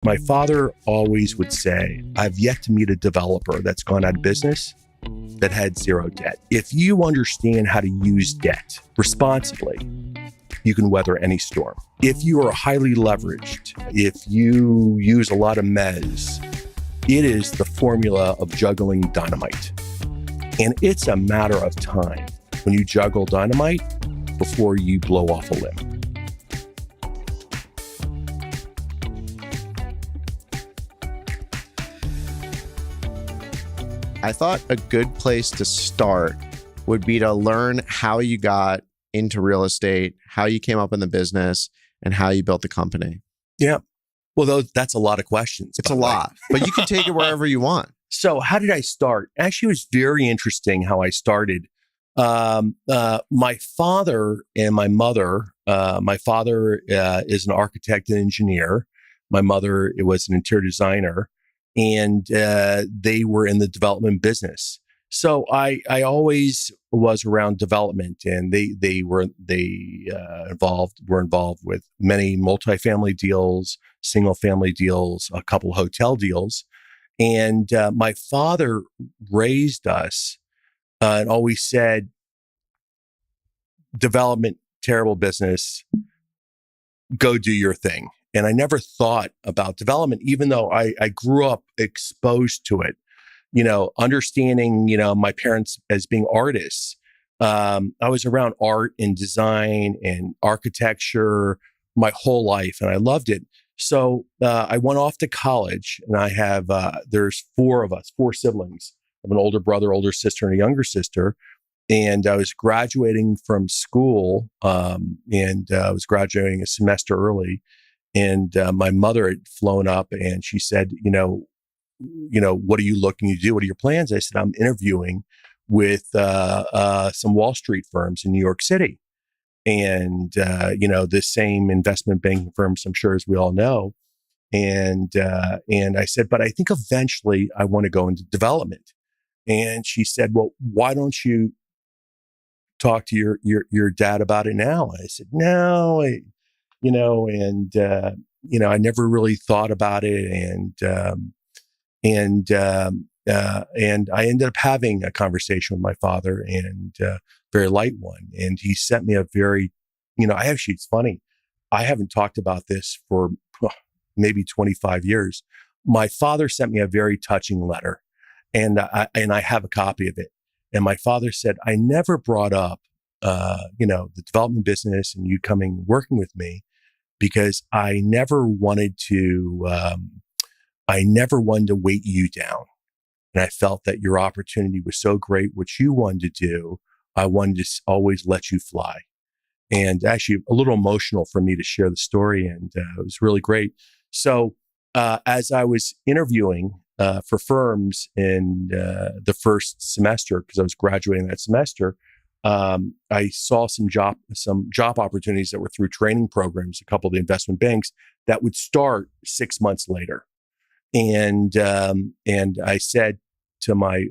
My father always would say, I've yet to meet a developer that's gone out of business that had zero debt. If you understand how to use debt responsibly, you can weather any storm. If you are highly leveraged, if you use a lot of mezz, it is the formula of juggling dynamite. And it's a matter of time when you juggle dynamite before you blow off a limb. I thought a good place to start would be to learn how you got into real estate, how you came up in the business, and how you built the company. Yeah. Well, that's a lot of questions. It's a lot, but you can take it wherever you want. So how did I start? Actually, it was very interesting how I started. My father and my mother, my father is an architect and engineer. My mother was an interior designer. And they were in the development business. So I always was around development, and they were involved with many multifamily deals, single family deals, a couple hotel deals. And my father raised us and always said, development, terrible business, go do your thing. And I never thought about development, even though I grew up exposed to it, understanding, my parents as being artists. I was around art and design and architecture my whole life, and I loved it. So I went off to college, and I have, there's four of us, four siblings. I have an older brother, older sister, and a younger sister. And I was graduating from school, and I was graduating a semester early. And my mother had flown up, and she said, what are you looking to do? What are your plans? I said, I'm interviewing with some Wall Street firms in New York City. And, the same investment banking firms, I'm sure, as we all know. And I said, but I think eventually I want to go into development. And she said, well, why don't you talk to your dad about it now? I said, no, I never really thought about it. And I ended up having a conversation with my father, and very light one. And he sent me a very, it's funny. I haven't talked about this for maybe 25 years. My father sent me a very touching letter, and I have a copy of it. And my father said, I never brought up, the development business and you working with me, because I never wanted to weight you down. And I felt that your opportunity was so great, what you wanted to do, I wanted to always let you fly. And actually a little emotional for me to share the story. And it was really great. So as I was interviewing for firms in the first semester, because I was graduating that semester, I saw some job opportunities that were through training programs, a couple of the investment banks that would start 6 months later. And I said to my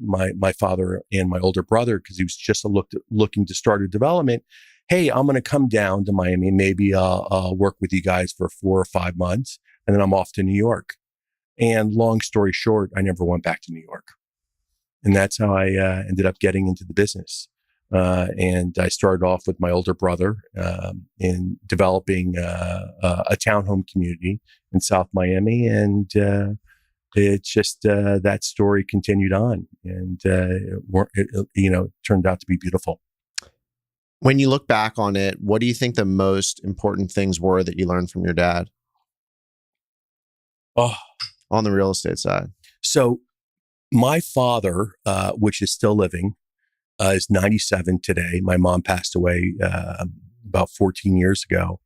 father and my older brother, because he was just looking to start a development, hey, I'm going to come down to Miami. Maybe I'll work with you guys for 4 or 5 months, and then I'm off to New York. And long story short, I never went back to New York. And that's how I ended up getting into the business. And I started off with my older brother in developing a townhome community in South Miami. And it's just that story continued on, and it turned out to be beautiful. When you look back on it, what do you think the most important things were that you learned from your dad? Oh, on the real estate side. So my father, which is still living, is 97 today. My mom passed away about 14 years ago.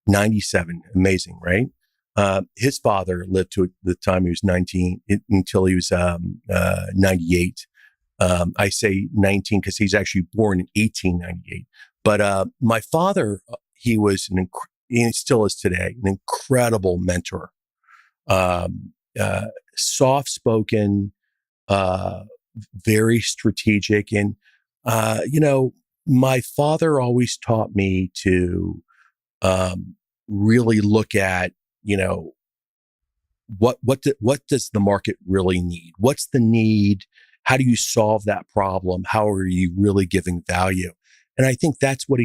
97, amazing, right? His father lived to the time he was 19 until he was 98. I say 19 because he's actually born in 1898. But my father, he was he still is today, an incredible mentor, soft-spoken, very strategic. And, my father always taught me to really look at, what does the market really need? What's the need? How do you solve that problem? How are you really giving value? And I think that's what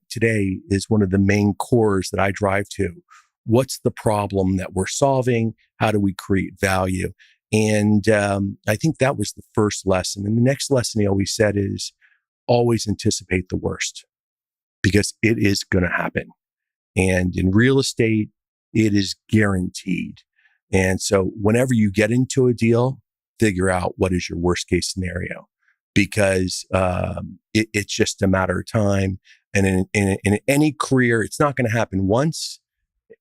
today is one of the main cores that I drive to. What's the problem that we're solving? How do we create value? And I think that was the first lesson. And the next lesson he always said is always anticipate the worst, because it is going to happen. And in real estate, it is guaranteed. And so whenever you get into a deal, figure out what is your worst case scenario, because it's just a matter of time. And in any career, it's not going to happen once.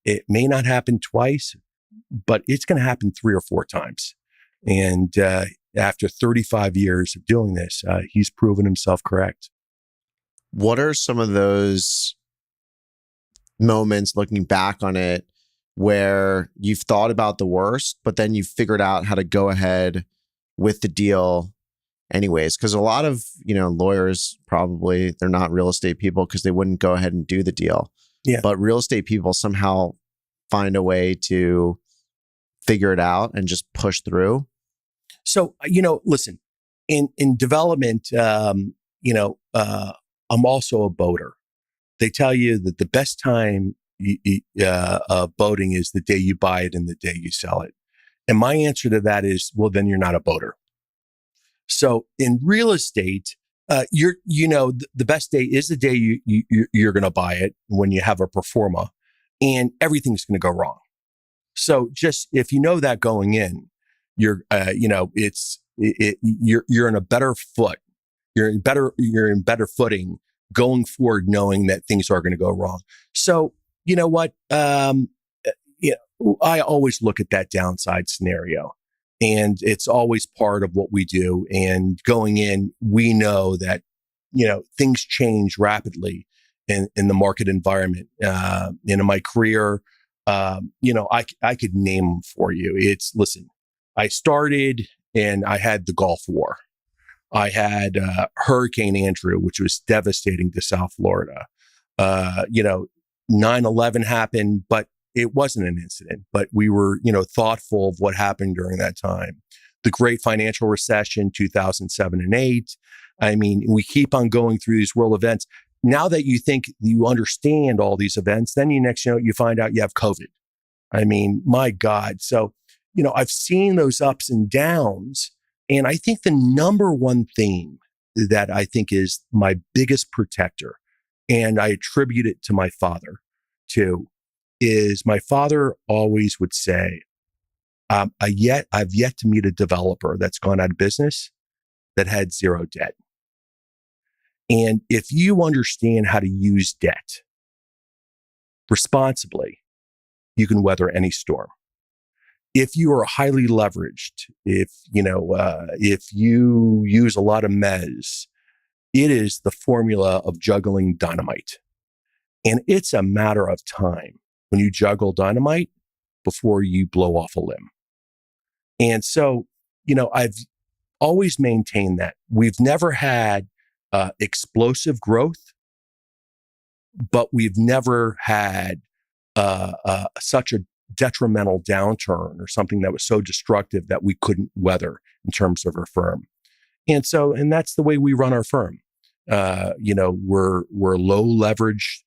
It may not happen twice, but it's going to happen 3 or 4 times. And after 35 years of doing this, he's proven himself correct. What are some of those moments looking back on it where you've thought about the worst, but then you've figured out how to go ahead with the deal anyways? Because a lot of, lawyers probably, they're not real estate people because they wouldn't go ahead and do the deal. Yeah. But real estate people somehow find a way to figure it out and just push through. So, listen, in development, I'm also a boater. They tell you that the best time of boating is the day you buy it and the day you sell it. And my answer to that is, well, then you're not a boater. So in real estate, the best day is the day you're going to buy it, when you have a pro forma, and everything's going to go wrong. So just if you know that going in, you're in a better foot. You're in better footing going forward, knowing that things are going to go wrong. So you know what? I always look at that downside scenario, and it's always part of what we do. And going in, we know that things change rapidly in the market environment. In my career, I could name them for you. Listen, I started and I had the Gulf War. I had Hurricane Andrew, which was devastating to South Florida. 9/11 happened, but it wasn't an incident. But we were, thoughtful of what happened during that time. The Great Financial Recession, 2007 and 8. I mean, we keep on going through these world events. Now that you think you understand all these events, then you find out you have COVID. I mean, my God. So, I've seen those ups and downs. And I think the number one theme that I think is my biggest protector, and I attribute it to my father too, is my father always would say, I've yet to meet a developer that's gone out of business that had 0 debt. And if you understand how to use debt responsibly, you can weather any storm. If you are highly leveraged, if you use a lot of mezz, it is the formula of juggling dynamite. And it's a matter of time when you juggle dynamite before you blow off a limb. And so, I've always maintained that we've never had explosive growth, but we've never had such a detrimental downturn or something that was so destructive that we couldn't weather in terms of our firm. And that's the way we run our firm. We're low leverage.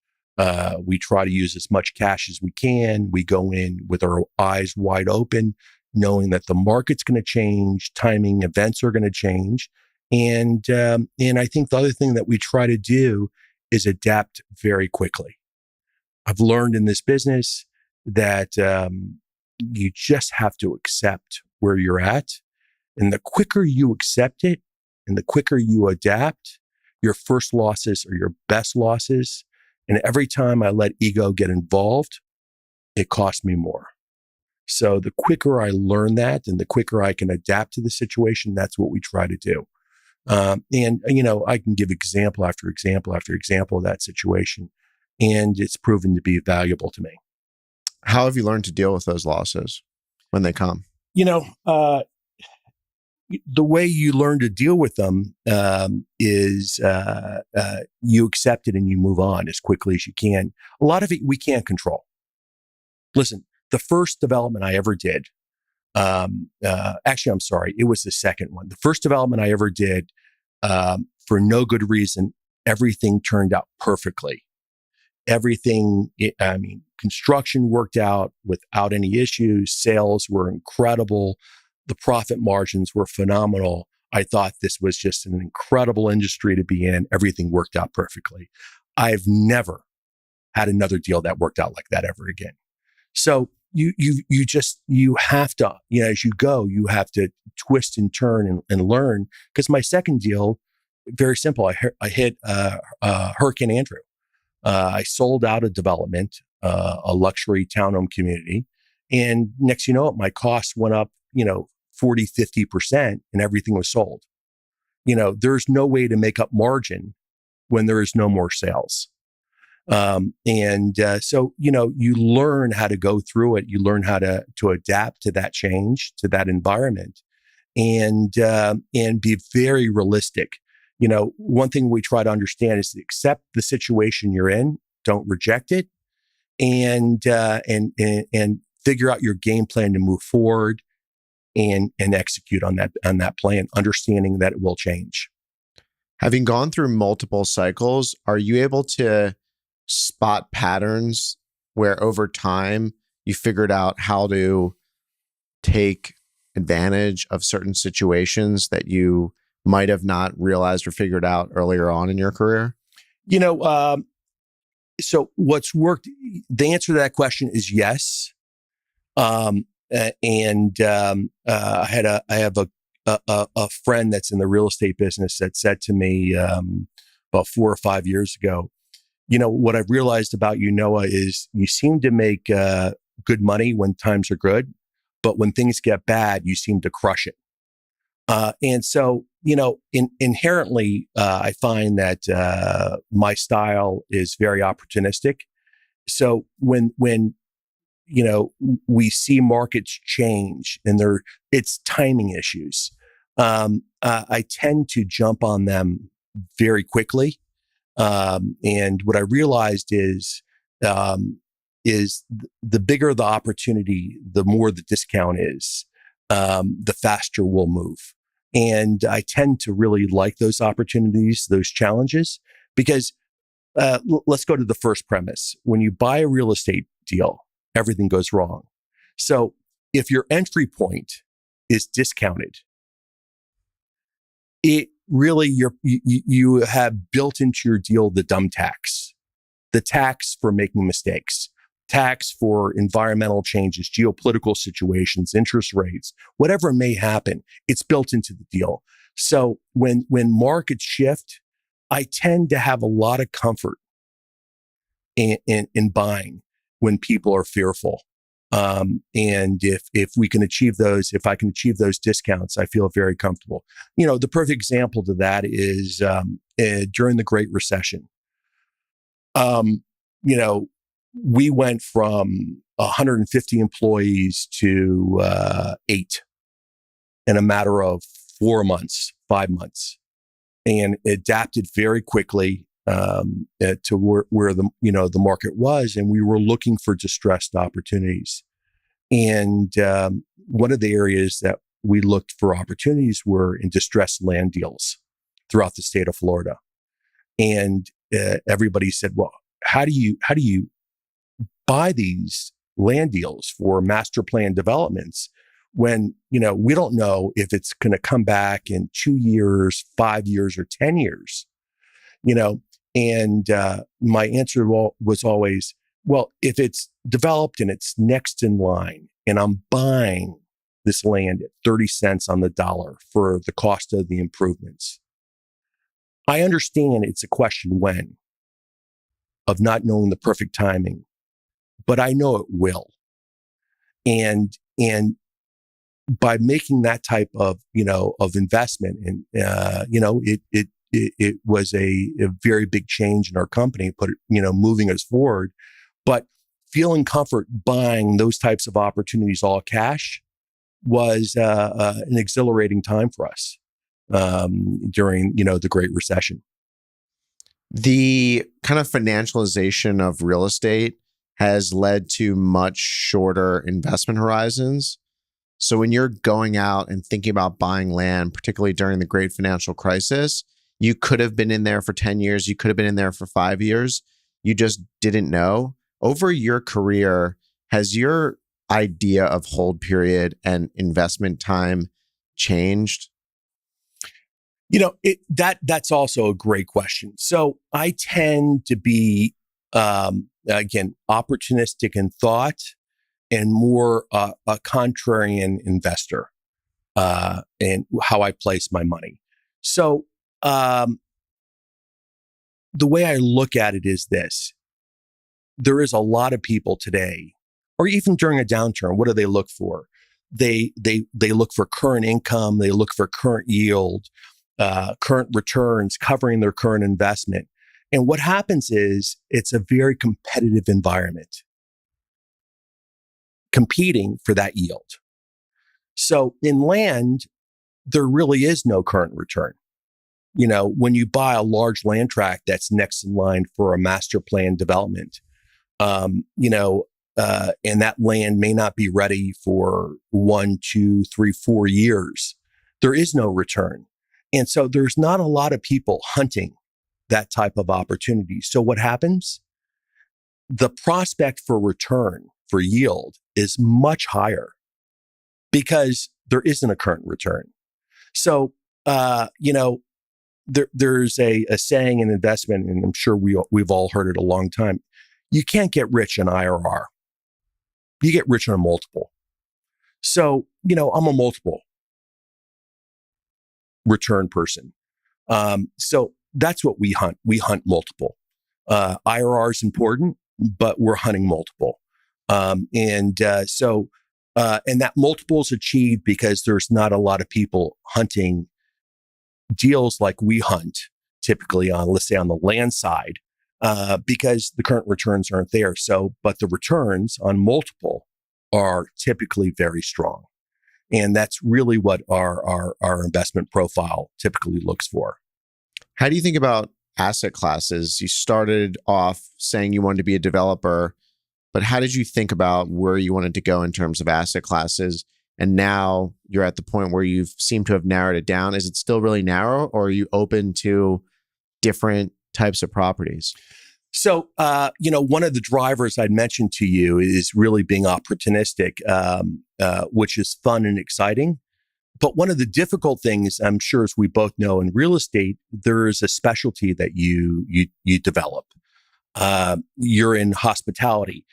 We try to use as much cash as we can. We go in with our eyes wide open, knowing that the market's going to change, timing events are going to change. And I think the other thing that we try to do is adapt very quickly. I've learned in this business that you just have to accept where you're at. And the quicker you accept it and the quicker you adapt, your first losses are your best losses. And every time I let ego get involved, it costs me more. So the quicker I learn that and the quicker I can adapt to the situation, that's what we try to do. I can give example after example after example of that situation. And it's proven to be valuable to me. How have you learned to deal with those losses when they come? The way you learn to deal with them is you accept it and you move on as quickly as you can. A lot of it we can't control. Listen, the first development I ever did, actually, I'm sorry, it was the second one. The first development I ever did, for no good reason, everything turned out perfectly. Everything, construction worked out without any issues. Sales were incredible. The profit margins were phenomenal. I thought this was just an incredible industry to be in. Everything worked out perfectly. I've never had another deal that worked out like that ever again. So you have to, as you go, you have to twist and turn and learn. Because my second deal, very simple. I hit Hurricane Andrew. I sold out a development, a luxury townhome community. And next, my costs went up, 40, 50%, and everything was sold. There's no way to make up margin when there is no more sales. So, you learn how to go through it. You learn how to adapt to that change, to that environment, and be very realistic. One thing we try to understand is to accept the situation you're in, don't reject it, and figure out your game plan to move forward and execute on that plan, understanding that it will change. Having gone through multiple cycles, are you able to spot patterns where over time you figured out how to take advantage of certain situations that you might have not realized or figured out earlier on in your career? So what's worked, the answer to that question is yes. I have a friend that's in the real estate business that said to me about 4 or 5 years ago, what I've realized about you, Noah, is you seem to make good money when times are good, but when things get bad, you seem to crush it. And so, inherently, I find that my style is very opportunistic. So when we see markets change and it's timing issues, I tend to jump on them very quickly. And what I realized is the bigger the opportunity, the more the discount is, the faster we'll move. And I tend to really like those opportunities, those challenges, because let's go to the first premise. When you buy a real estate deal, everything goes wrong. So if your entry point is discounted, it really, you have built into your deal the dumb tax, the tax for making mistakes, tax for environmental changes, geopolitical situations, interest rates, whatever may happen, it's built into the deal. So when markets shift, I tend to have a lot of comfort in buying when people are fearful. And if we can achieve those, if I can achieve those discounts, I feel very comfortable. The perfect example to that is during the Great Recession. We went from 150 employees to 8 in a matter of 4 months, 5 months, and adapted very quickly to where the market was, and we were looking for distressed opportunities. And one of the areas that we looked for opportunities were in distressed land deals throughout the state of Florida. And everybody said, "Well, how do you buy these land deals for master plan developments when we don't know if it's going to come back in 2 years, 5 years, or 10 years?" And my answer was always, well, if it's developed and it's next in line and I'm buying this land at 30 cents on the dollar for the cost of the improvements, I understand it's a question when, of not knowing the perfect timing, but I know it will. And by making that type of investment, and it was a very big change in our company, moving us forward. But feeling comfort buying those types of opportunities all cash was an exhilarating time for us during the Great Recession. The kind of financialization of real estate has led to much shorter investment horizons. So when you're going out and thinking about buying land, particularly during the great financial crisis, you could have been in there for 10 years. You could have been in there for 5 years. You just didn't know. Over your career, has your idea of hold period and investment time changed? That's also a great question. So I tend to be, again, opportunistic in thought and more a contrarian investor in how I place my money. So the way I look at it is this. There is a lot of people today, or even during a downturn, what do they look for? They look for current income. They look for current yield, current returns, covering their current investment. And what happens is it's a very competitive environment, competing for that yield. So in land, there really is no current return. When you buy a large land tract that's next in line for a master plan development, and that land may not be ready for 1, 2, 3, 4 years, there is no return. And so there's not a lot of people hunting that type of opportunity. So what happens? The prospect for return, for yield, is much higher because there isn't a current return. So, there's a saying in investment, and I'm sure we've all heard it a long time. You can't get rich in IRR. You get rich on a multiple. So, I'm a multiple return person. So that's what we hunt. We hunt multiple. IRR is important, but we're hunting multiple. And that multiple is achieved because there's not a lot of people hunting deals like we hunt typically on, let's say, on the land side, because the current returns aren't there. So, but the returns on multiple are typically very strong. And that's really what our investment profile typically looks for. How do you think about asset classes? You started off saying you wanted to be a developer, but how did you think about where you wanted to go in terms of asset classes? And now you're at the point where you've seemed to have narrowed it down. Is it still really narrow, or are you open to different types of properties? So, one of the drivers I'd mentioned to you is really being opportunistic, which is fun and exciting. But one of the difficult things, I'm sure, as we both know, in real estate, there is a specialty that you develop. You're in hospitality.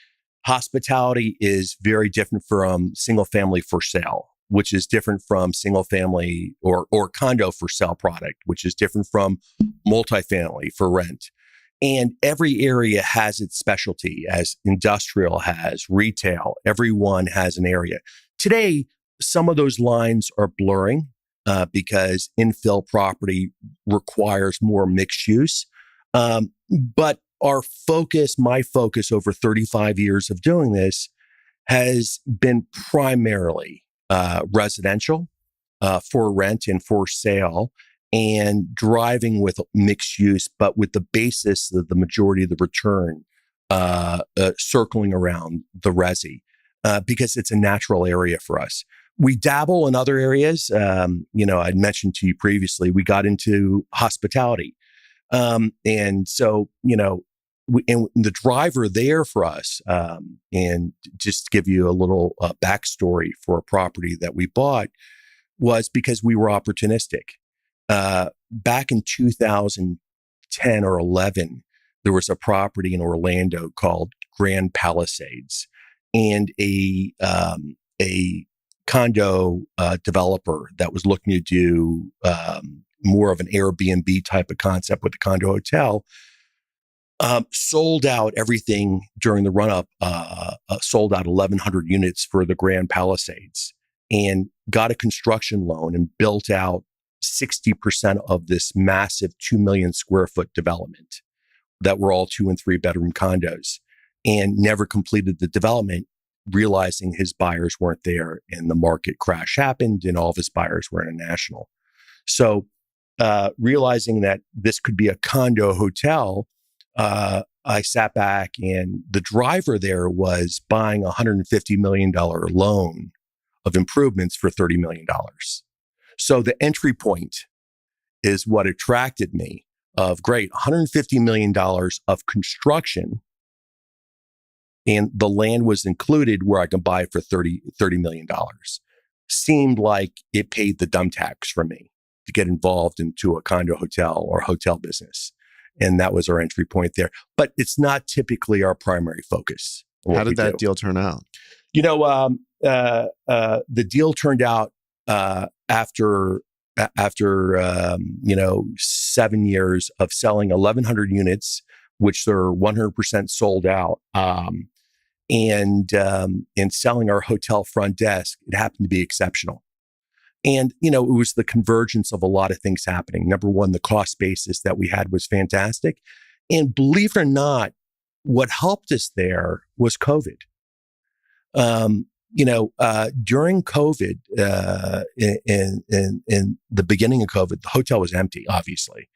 Hospitality is very different from single family for sale, which is different from single family or condo for sale product, which is different from multifamily for rent. And every area has its specialty, as industrial has, retail, everyone has an area. Today, some of those lines are blurring because infill property requires more mixed use. But my focus over 35 years of doing this has been primarily residential for rent and for sale, and driving with mixed use, but with the basis of the majority of the return circling around the resi, because it's a natural area for us. We dabble in other areas. I'd mentioned to you previously, we got into hospitality. And so, and the driver there for us, and just to give you a little backstory for a property that we bought, was because we were opportunistic. Back in 2010 or 11, there was a property in Orlando called Grand Palisades, and a condo developer that was looking to do more of an Airbnb type of concept with the condo hotel, sold out everything during the run-up, sold out 1,100 units for the Grand Palisades, and got a construction loan and built out 60% of this massive 2 million square foot development that were all 2 and 3 bedroom condos, and never completed the development, realizing his buyers weren't there, and the market crash happened and all of his buyers were international. So realizing that this could be a condo hotel, I sat back, and the driver there was buying a $150 million loan of improvements for $30 million. So the entry point is what attracted me of great $150 million of construction, and the land was included where I can buy it for $30 million. Seemed like it paid the dumb tax for me to get involved into a condo hotel or hotel business. And that was our entry point there. But it's not typically our primary focus. How did that deal turn out? The deal turned out after 7 years of selling 1,100 units, which are 100% sold out, and selling our hotel front desk. It happened to be exceptional. And, it was the convergence of a lot of things happening. Number one, the cost basis that we had was fantastic. And believe it or not, what helped us there was COVID. During COVID, in the beginning of COVID, the hotel was empty, obviously.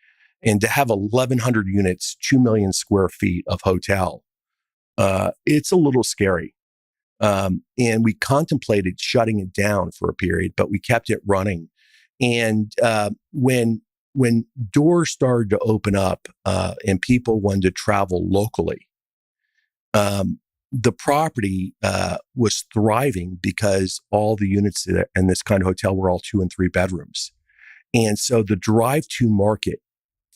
And to have 1,100 units, 2 million square feet of hotel, it's a little scary. And we contemplated shutting it down for a period, but we kept it running. And when doors started to open up and people wanted to travel locally, the property was thriving because all the units in this kind of hotel were all 2 and 3 bedrooms. And so the drive-to market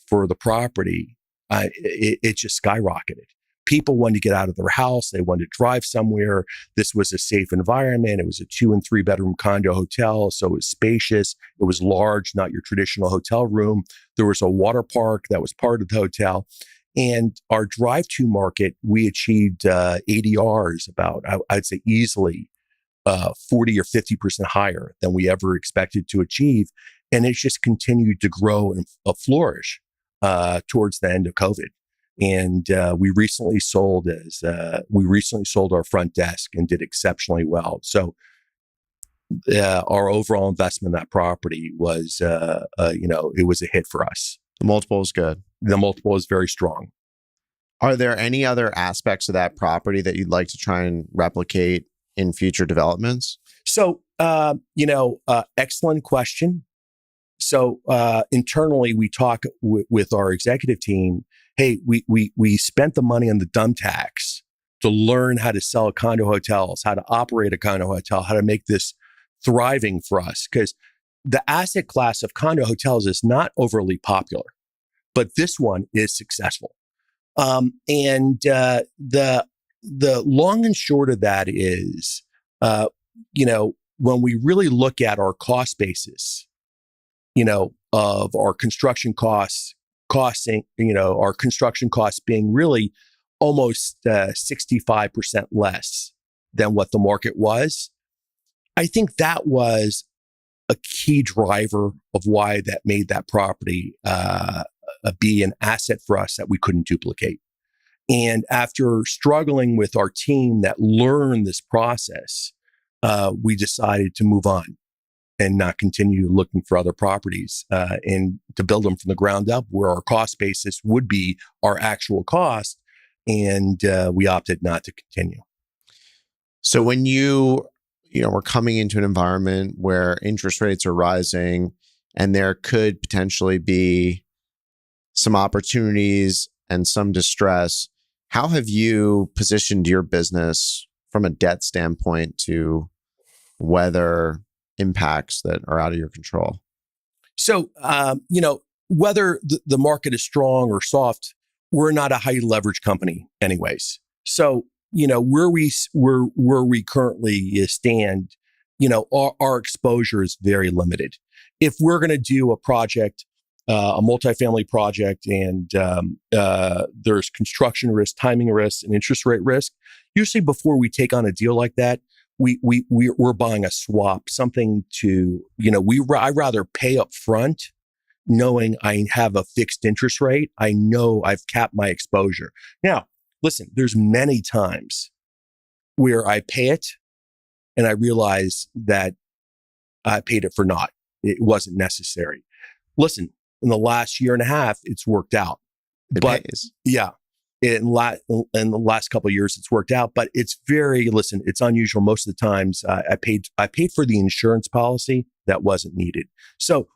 for the property, it just skyrocketed. People wanted to get out of their house. They wanted to drive somewhere. This was a safe environment. It was a 2 and 3 bedroom condo hotel. So it was spacious. It was large, not your traditional hotel room. There was a water park that was part of the hotel. And our drive-to market, we achieved ADRs about, I'd say easily 40 or 50% higher than we ever expected to achieve. And it's just continued to grow and flourish towards the end of COVID. And we recently sold our front desk and did exceptionally well. So our overall investment in that property was, it was a hit for us. The multiple was good. The multiple is very strong. Are there any other aspects of that property that you'd like to try and replicate in future developments? So, excellent question. So internally, we talk with our executive team. Hey, we spent the money on the dumb tax to learn how to sell condo hotels, how to operate a condo hotel, how to make this thriving for us. Because the asset class of condo hotels is not overly popular, but this one is successful. The long and short of that is, when we really look at our cost basis, of our construction costs, our construction costs being really almost 65% less than what the market was. I think that was a key driver of why that made that property be an asset for us that we couldn't duplicate. And after struggling with our team that learned this process, we decided to move on and not continue looking for other properties and to build them from the ground up where our cost basis would be our actual cost. And we opted not to continue. So when we're coming into an environment where interest rates are rising and there could potentially be some opportunities and some distress, how have you positioned your business from a debt standpoint to weather impacts that are out of your control? So, whether the market is strong or soft, we're not a highly leveraged company anyways. So, where we currently stand, our exposure is very limited. If we're going to do a project, a multifamily project, and there's construction risk, timing risk, and interest rate risk, usually before we take on a deal like that, we're buying a swap, something to, I rather pay up front knowing I have a fixed interest rate. I know I've capped my exposure. Now, listen, there's many times where I pay it and I realize that I paid it for naught. It wasn't necessary. Listen, in the last year and a half, it's worked out. It pays. Yeah. in the last couple of years, it's worked out, but it's unusual. Most of the times I paid for the insurance policy that wasn't needed. So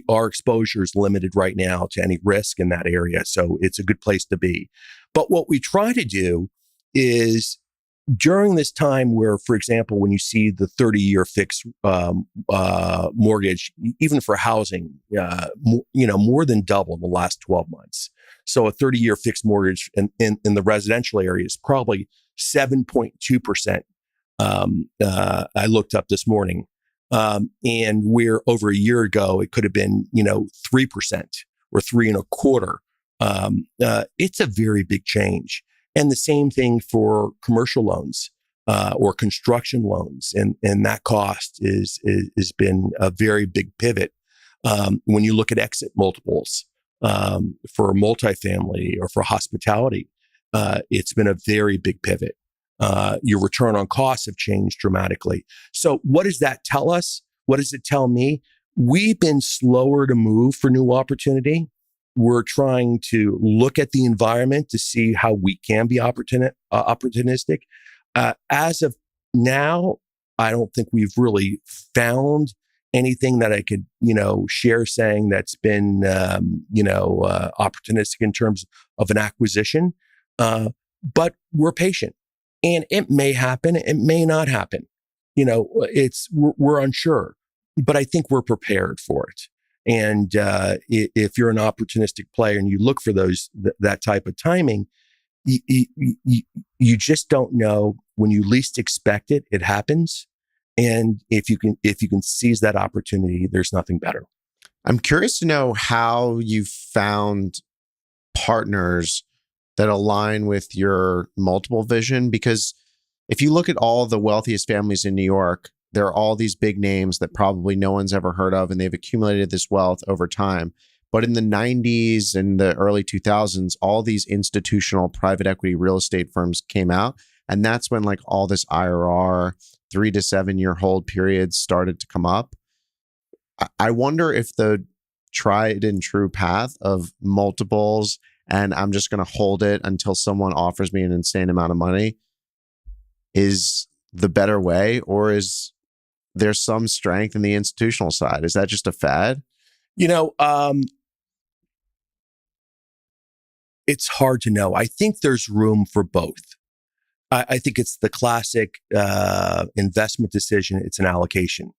our exposure is limited right now to any risk in that area. So it's a good place to be. But what we try to do is during this time where, for example, when you see the 30-year fixed mortgage, even for housing, more than double in the last 12 months. So a 30-year fixed mortgage in the residential area is probably 7.2%. I looked up this morning. And where over a year ago, it could have been, 3% or 3.25%. It's a very big change. And the same thing for commercial loans, or construction loans. And that cost has been a very big pivot. When you look at exit multiples, for multifamily or for hospitality, it's been a very big pivot. Your return on costs have changed dramatically. So what does that tell us? What does it tell me? We've been slower to move for new opportunity. We're trying to look at the environment to see how we can be opportunistic. As of now, I don't think we've really found anything that I could, share saying that's been, opportunistic in terms of an acquisition. But we're patient. And it may happen, it may not happen. We're unsure, but I think we're prepared for it. And if you're an opportunistic player and you look for that type of timing, you just don't know when you least expect it. It happens, and if you can seize that opportunity, there's nothing better. I'm curious to know how you found partners that align with your multiple vision, because if you look at all the wealthiest families in New York, there are all these big names that probably no one's ever heard of, and they've accumulated this wealth over time. But in the 90s and the early 2000s, all these institutional private equity real estate firms came out. And that's when all this IRR, 3 to 7 year hold periods started to come up. I wonder if the tried and true path of multiples and I'm just going to hold it until someone offers me an insane amount of money is the better way, or is there some strength in the institutional side? Is that just a fad? It's hard to know. I think there's room for both. I think it's the classic investment decision. It's an allocation.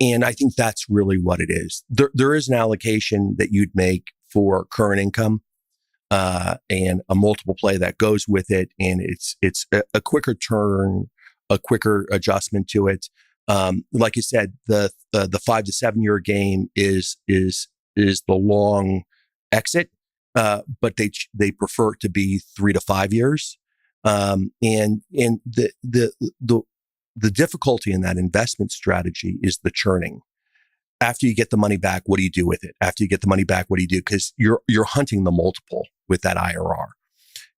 And I think that's really what it is. There is an allocation that you'd make for current income, and a multiple play that goes with it. And it's a quicker turn, a quicker adjustment to it. Like you said, the 5 to 7 year game is the long exit, but they prefer it to be 3 to 5 years. And the difficulty in that investment strategy is the churning. After you get the money back, what do you do with it? After you get the money back, what do you do? Because you're hunting the multiple with that IRR.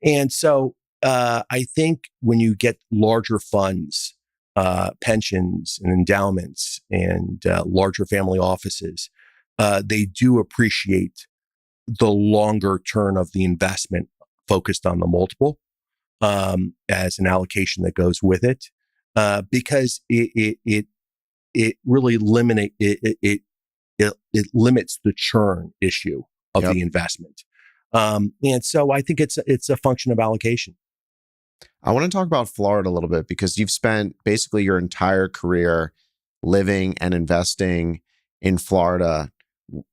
And so I think when you get larger funds, pensions and endowments and larger family offices, they do appreciate the longer turn of the investment focused on the multiple as an allocation that goes with it, because it really it limits the churn issue of the investment. And so I think it's a function of allocation. I want to talk about Florida a little bit, because you've spent basically your entire career living and investing in Florida.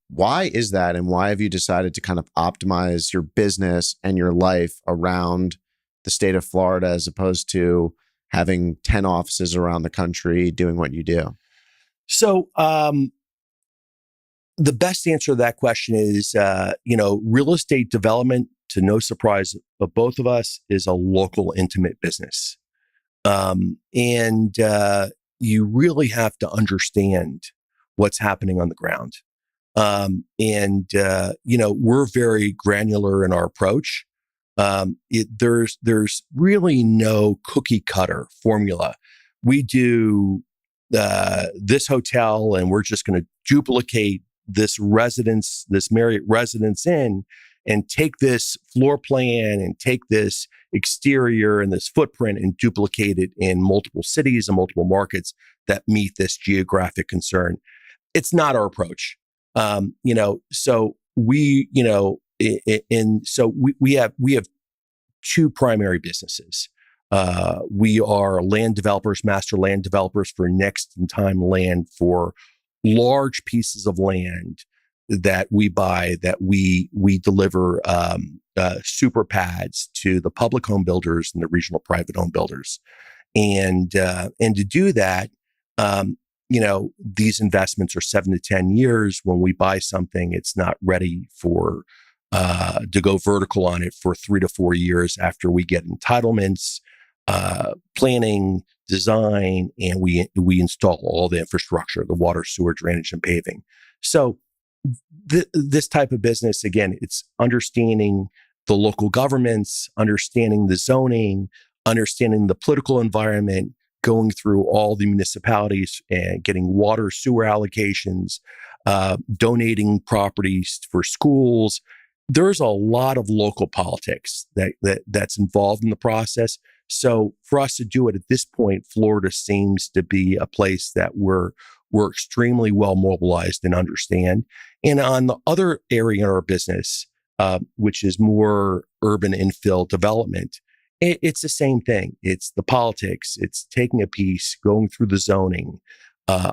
Why is that? And why have you decided to kind of optimize your business and your life around the state of Florida, as opposed to having 10 offices around the country doing what you do? So, the best answer to that question is, real estate development, to no surprise of both of us, is a local, intimate business. And you really have to understand what's happening on the ground. We're very granular in our approach. There's really no cookie cutter formula. We do this hotel, and we're just going to duplicate this Marriott residence in, and take this floor plan and take this exterior and this footprint and duplicate it in multiple cities and multiple markets that meet this geographic concern. It's not our approach. So we have two primary businesses. We are land developers, master land developers for next in time land for large pieces of land that we buy, that we deliver super pads to the public home builders and the regional private home builders. And to do that, these investments are 7 to 10 years. When we buy something, it's not ready to go vertical on it for 3 to 4 years after we get entitlements, planning, design, and we install all the infrastructure, the water, sewer, drainage, and paving. So this type of business, again, it's understanding the local governments, understanding the zoning, understanding the political environment, going through all the municipalities and getting water, sewer allocations, donating properties for schools. There's a lot of local politics that's involved in the process. So for us to do it at this point, Florida seems to be a place that we're extremely well mobilized and understand. And on the other area in our business, which is more urban infill development, it's the same thing. It's the politics. It's taking a piece, going through the zoning,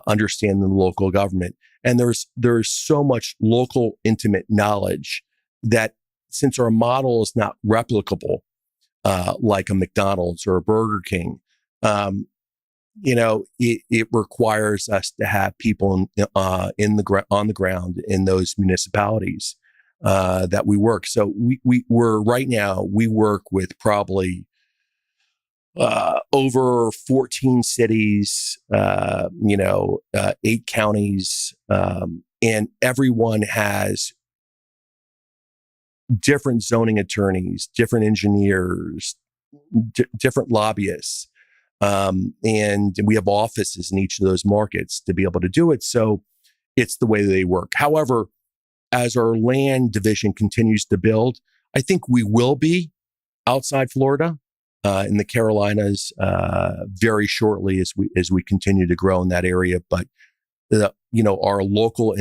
understanding the local government. And there's so much local intimate knowledge that, since our model is not replicable, like a McDonald's or a Burger King, it requires us to have people on the ground in those municipalities that we work. So we're right now, we work with probably over 14 cities, 8 counties, and everyone has different zoning attorneys, different engineers, different lobbyists. And we have offices in each of those markets to be able to do it. So it's the way they work. However, as our land division continues to build, I think we will be outside Florida, in the Carolinas, very shortly as we continue to grow in that area. But our local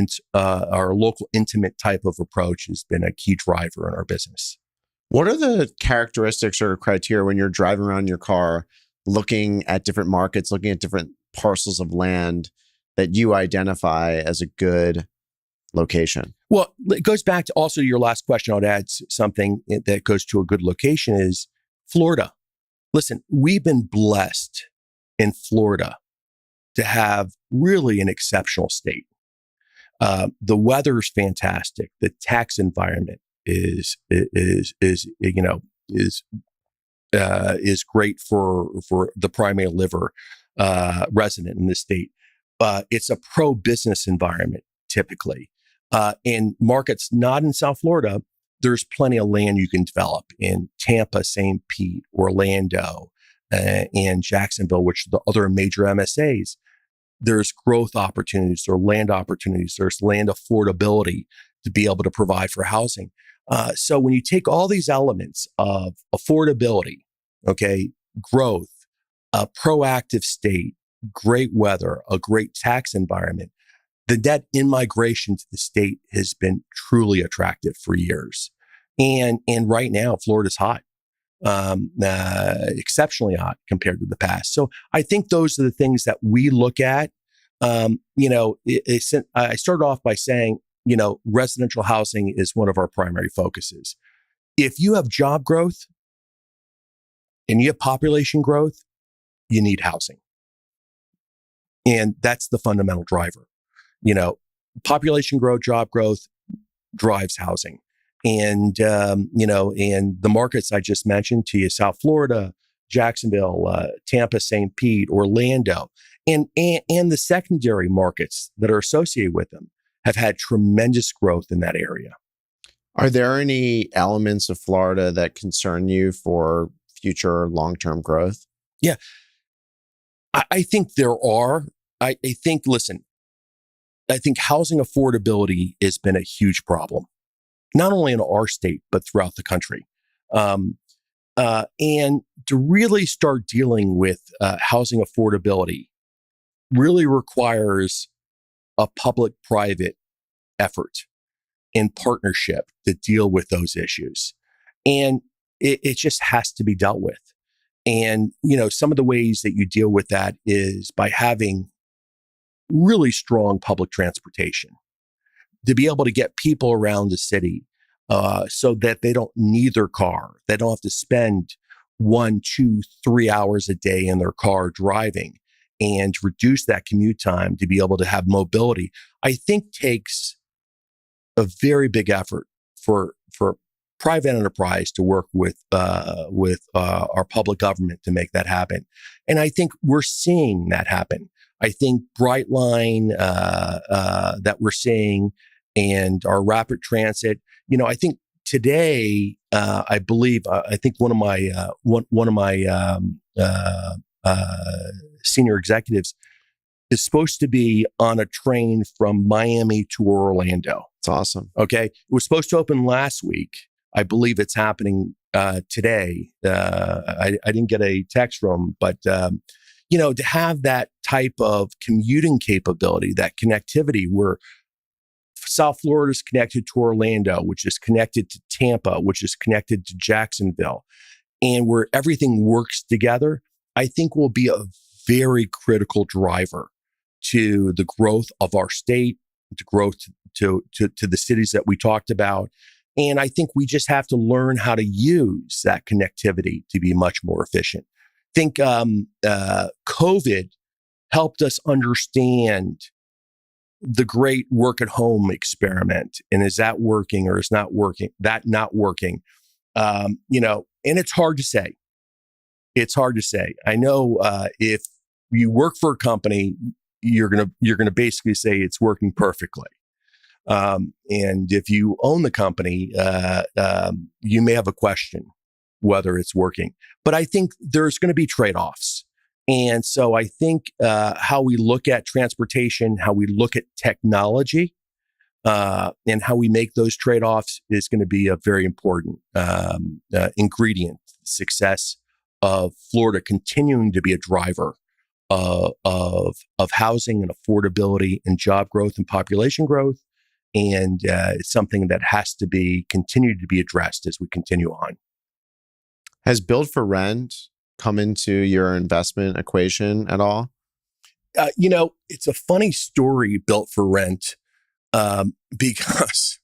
intimate type of approach has been a key driver in our business. What are the characteristics or criteria when you're driving around your car, looking at different markets, looking at different parcels of land, that you identify as a good location? Well, it goes back to also your last question. I would add something that goes to a good location is Florida. Listen, we've been blessed in Florida to have really an exceptional state. The weather's fantastic. The tax environment is great for the primary liver resident in the state. It's a pro-business environment typically. In markets not in South Florida, there's plenty of land you can develop in Tampa, St. Pete, Orlando, and Jacksonville, which are the other major MSAs. There's growth opportunities or land opportunities. There's land affordability to be able to provide for housing. So when you take all these elements of affordability, growth, a proactive state, great weather, a great tax environment, the net in-migration to the state has been truly attractive for years. And right now, Florida's hot, exceptionally hot compared to the past. So I think those are the things that we look at. I started off by saying, residential housing is one of our primary focuses. If you have job growth and you have population growth, you need housing. And that's the fundamental driver. Population growth, job growth drives housing. And, and the markets I just mentioned to you, South Florida, Jacksonville, Tampa, St. Pete, Orlando, and the secondary markets that are associated with them have had tremendous growth in that area. Are there any elements of Florida that concern you for future long-term growth? Yeah, I think there are. I think housing affordability has been a huge problem. not only in our state, but throughout the country. And to really start dealing with housing affordability really requires a public-private effort in partnership to deal with those issues. And it just has to be dealt with. And, some of the ways that you deal with that is by having really strong public transportation to be able to get people around the city so that they don't need their car. They don't have to spend 1, 2, 3 hours a day in their car driving, and reduce that commute time to be able to have mobility. I think takes a very big effort for private enterprise to work with our public government to make that happen. And I think we're seeing that happen. I think Brightline that we're seeing, and our rapid transit. I think today, I believe, I think one of my senior executives is supposed to be on a train from Miami to Orlando. It's awesome. Okay. It was supposed to open last week. I believe it's happening today. I didn't get a text from him, but, to have that type of commuting capability, that connectivity where South Florida is connected to Orlando, which is connected to Tampa, which is connected to Jacksonville, and where everything works together, I think will be a very critical driver to the growth of our state, to growth to the cities that we talked about. And I think we just have to learn how to use that connectivity to be much more efficient. I think COVID helped us understand the great work at home experiment. And is that working or is not working? And it's hard to say. It's hard to say. I know if you work for a company, you're gonna basically say it's working perfectly. And if you own the company, you may have a question whether it's working. But I think there's going to be trade-offs. And so I think how we look at transportation, how we look at technology, and how we make those trade-offs is going to be a very important ingredient to the success of Florida continuing to be a driver of housing and affordability and job growth and population growth. And it's something that has to be continued to be addressed as we continue on. Has build for rent come into your investment equation at all? It's a funny story, built for rent, because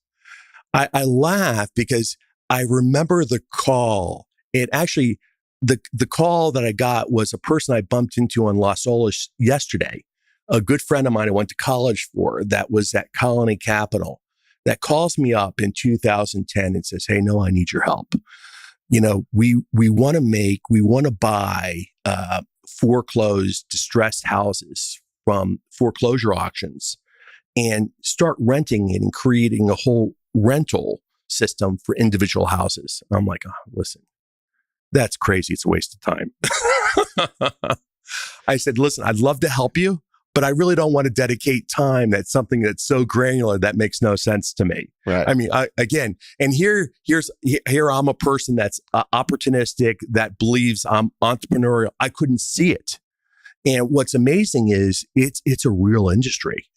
I laugh because I remember the call. It actually, the call that I got was a person I bumped into on Las Olas yesterday, a good friend of mine I went to college for, that was at Colony Capital, that calls me up in 2010 and says, "Hey, no, I need your help. We want to buy foreclosed, distressed houses from foreclosure auctions and start renting it and creating a whole rental system for individual houses." I'm like, "Oh, listen, that's crazy. It's a waste of time." I said, "Listen, I'd love to help you, but I really don't want to dedicate time. That's something that's so granular that makes no sense to me." Right. I mean, here I'm a person that's opportunistic, that believes I'm entrepreneurial. I couldn't see it. And what's amazing is it's a real industry.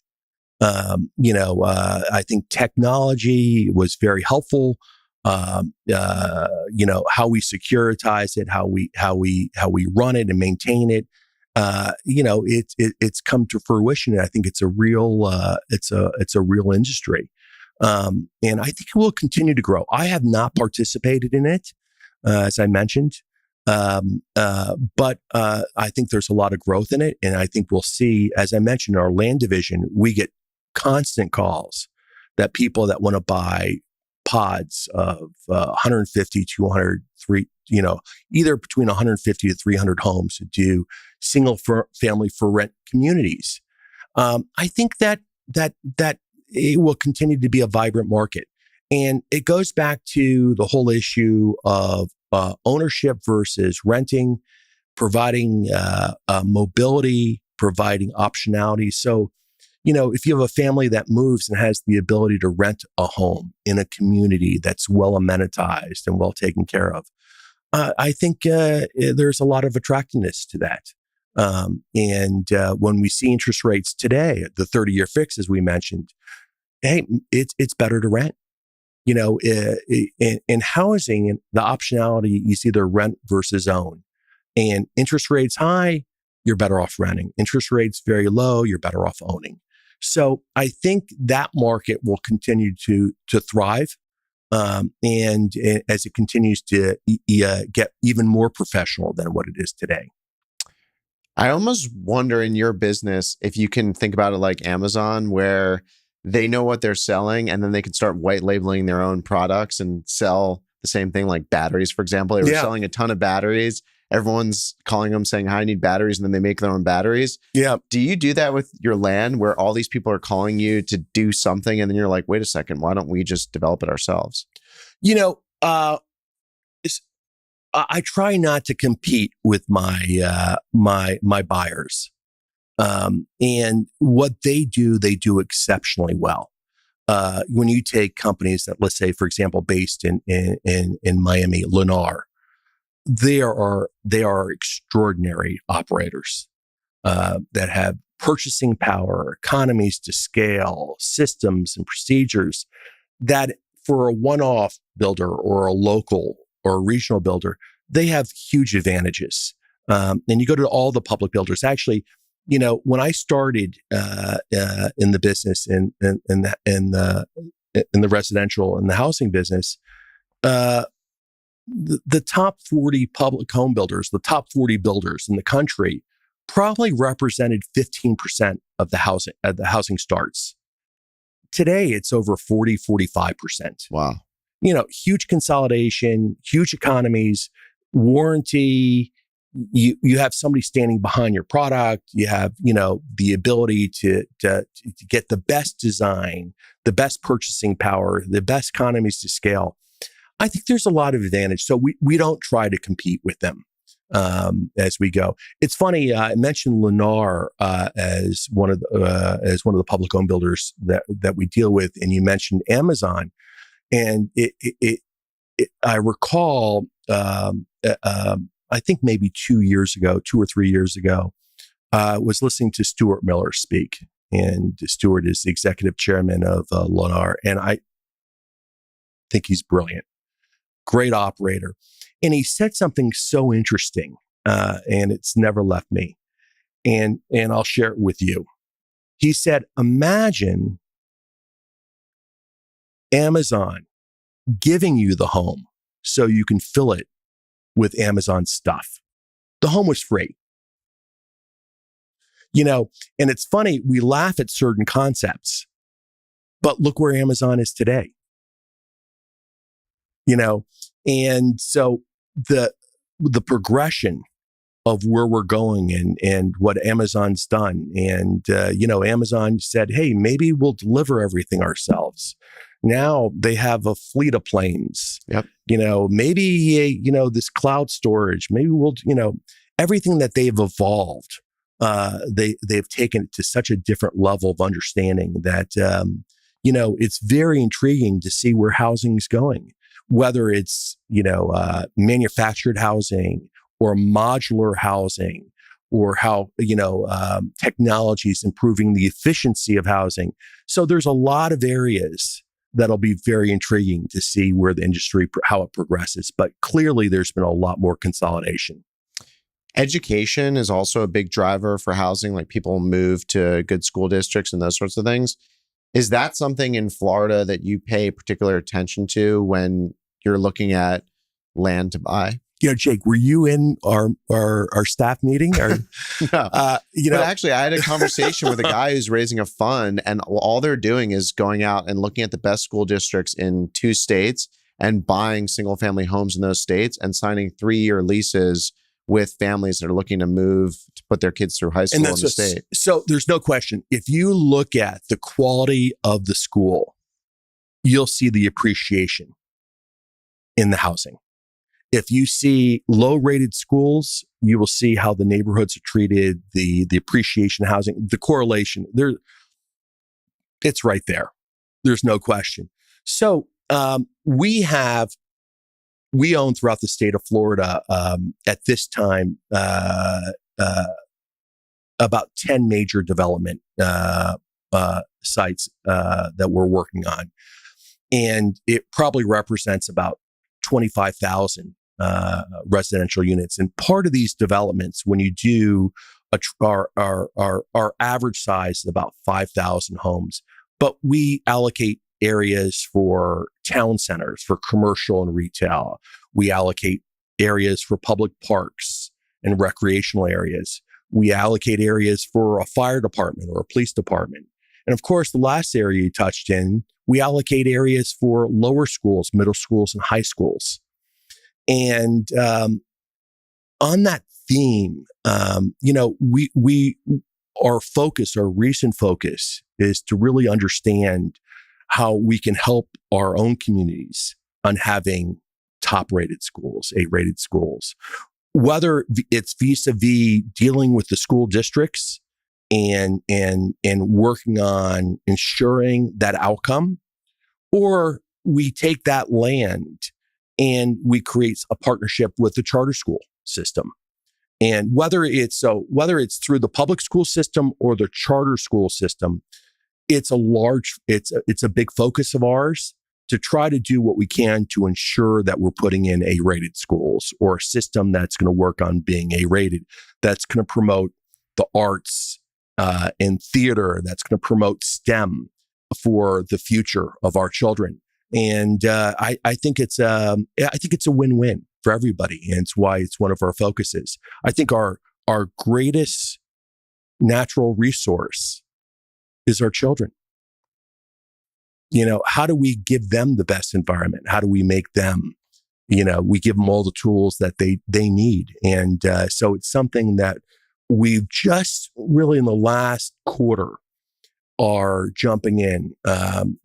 I think technology was very helpful. How we securitize it, how we run it and maintain it. It's come to fruition. And I think it's a real industry. And I think it will continue to grow. I have not participated in it, as I mentioned. But I think there's a lot of growth in it. And I think we'll see, as I mentioned, in our land division, we get constant calls that people that want to buy pods of 150, 200, either between 150 to 300 homes to do single family for rent communities. I think that it will continue to be a vibrant market. And it goes back to the whole issue of ownership versus renting, providing mobility, providing optionality. So, if you have a family that moves and has the ability to rent a home in a community that's well amenitized and well taken care of, I think there's a lot of attractiveness to that. And when we see interest rates today, the 30-year fix, as we mentioned, hey, it's better to rent. In housing, the optionality is either rent versus own. And interest rates high, you're better off renting. Interest rates very low, you're better off owning. So I think that market will continue to thrive. And as it continues to get even more professional than what it is today. I almost wonder in your business if you can think about it like Amazon, where they know what they're selling and then they can start white labeling their own products and sell the same thing, like batteries, for example. They were selling a ton of batteries. Everyone's calling them saying, "Hi, I need batteries," and then they make their own batteries. Yeah. Do you do that with your land where all these people are calling you to do something and then you're like, wait a second, why don't we just develop it ourselves? I try not to compete with my buyers, and what they do exceptionally well. When you take companies that, let's say, for example, based in Miami, Lennar, they are extraordinary operators that have purchasing power, economies to scale, systems and procedures that for a one-off builder or a local or a regional builder, they have huge advantages. And you go to all the public builders. Actually, when I started in the business in the residential and the housing business, the top 40 public home builders, the top 40 builders in the country, probably represented 15% of the housing starts. Today, it's over 45%. Wow. Huge consolidation, huge economies, warranty. You have somebody standing behind your product. You have, the ability to get the best design, the best purchasing power, the best economies to scale. I think there's a lot of advantage. So we don't try to compete with them as we go. It's funny. I mentioned Lennar as one of the public home builders that we deal with, and you mentioned Amazon. And I recall, I think maybe 2 or 3 years ago, was listening to Stuart Miller speak. And Stuart is the executive chairman of Lennar. And I think he's brilliant, great operator. And he said something so interesting, and it's never left me. And I'll share it with you. He said, imagine Amazon giving you the home so you can fill it with Amazon stuff. The home was free. And it's funny, we laugh at certain concepts, but look where Amazon is today. And so the progression of where we're going and what Amazon's done. And, Amazon said, hey, maybe we'll deliver everything ourselves. Now they have a fleet of planes. Yep. Maybe, this cloud storage, maybe we'll, everything that they've evolved, they've taken it to such a different level of understanding that, it's very intriguing to see where housing's going, whether it's, manufactured housing or modular housing, or how, technology is improving the efficiency of housing. So there's a lot of areas that'll be very intriguing to see where the industry, how it progresses. But clearly there's been a lot more consolidation. Education is also a big driver for housing, like people move to good school districts and those sorts of things. Is that something in Florida that you pay particular attention to when you're looking at land to buy? Jake, were you in our staff meeting? Or, No. But actually, I had a conversation with a guy who's raising a fund, and all they're doing is going out and looking at the best school districts in 2 states and buying single family homes in those states and signing 3-year leases with families that are looking to move to put their kids through high school in the state. So there's no question. If you look at the quality of the school, you'll see the appreciation in the housing. If you see low-rated schools, you will see how the neighborhoods are treated, the appreciation housing, the correlation. It's right there. There's no question. So we own throughout the state of Florida at this time about 10 major development sites that we're working on. And it probably represents about 25,000 residential units. And part of these developments, when you do our average size is about 5,000 homes, but we allocate areas for town centers, for commercial and retail. We allocate areas for public parks and recreational areas. We allocate areas for a fire department or a police department. And of course, the last area you touched in, we allocate areas for lower schools, middle schools, and high schools. And on that theme, our recent focus is to really understand how we can help our own communities on having top-rated schools, A-rated schools, whether it's vis-a-vis dealing with the school districts and working on ensuring that outcome, or we take that land and we create a partnership with the charter school system. And whether it's through the public school system or the charter school system, it's a big focus of ours to try to do what we can to ensure that we're putting in A-rated schools, or a system that's going to work on being A-rated, that's going to promote the arts and theater, that's going to promote STEM for the future of our children. And I think it's a win-win for everybody, and it's why it's one of our focuses. I think our greatest natural resource is our children. How do we give them the best environment? How do we make them, we give them all the tools that they need. And so it's something that we've just really in the last quarter are jumping in with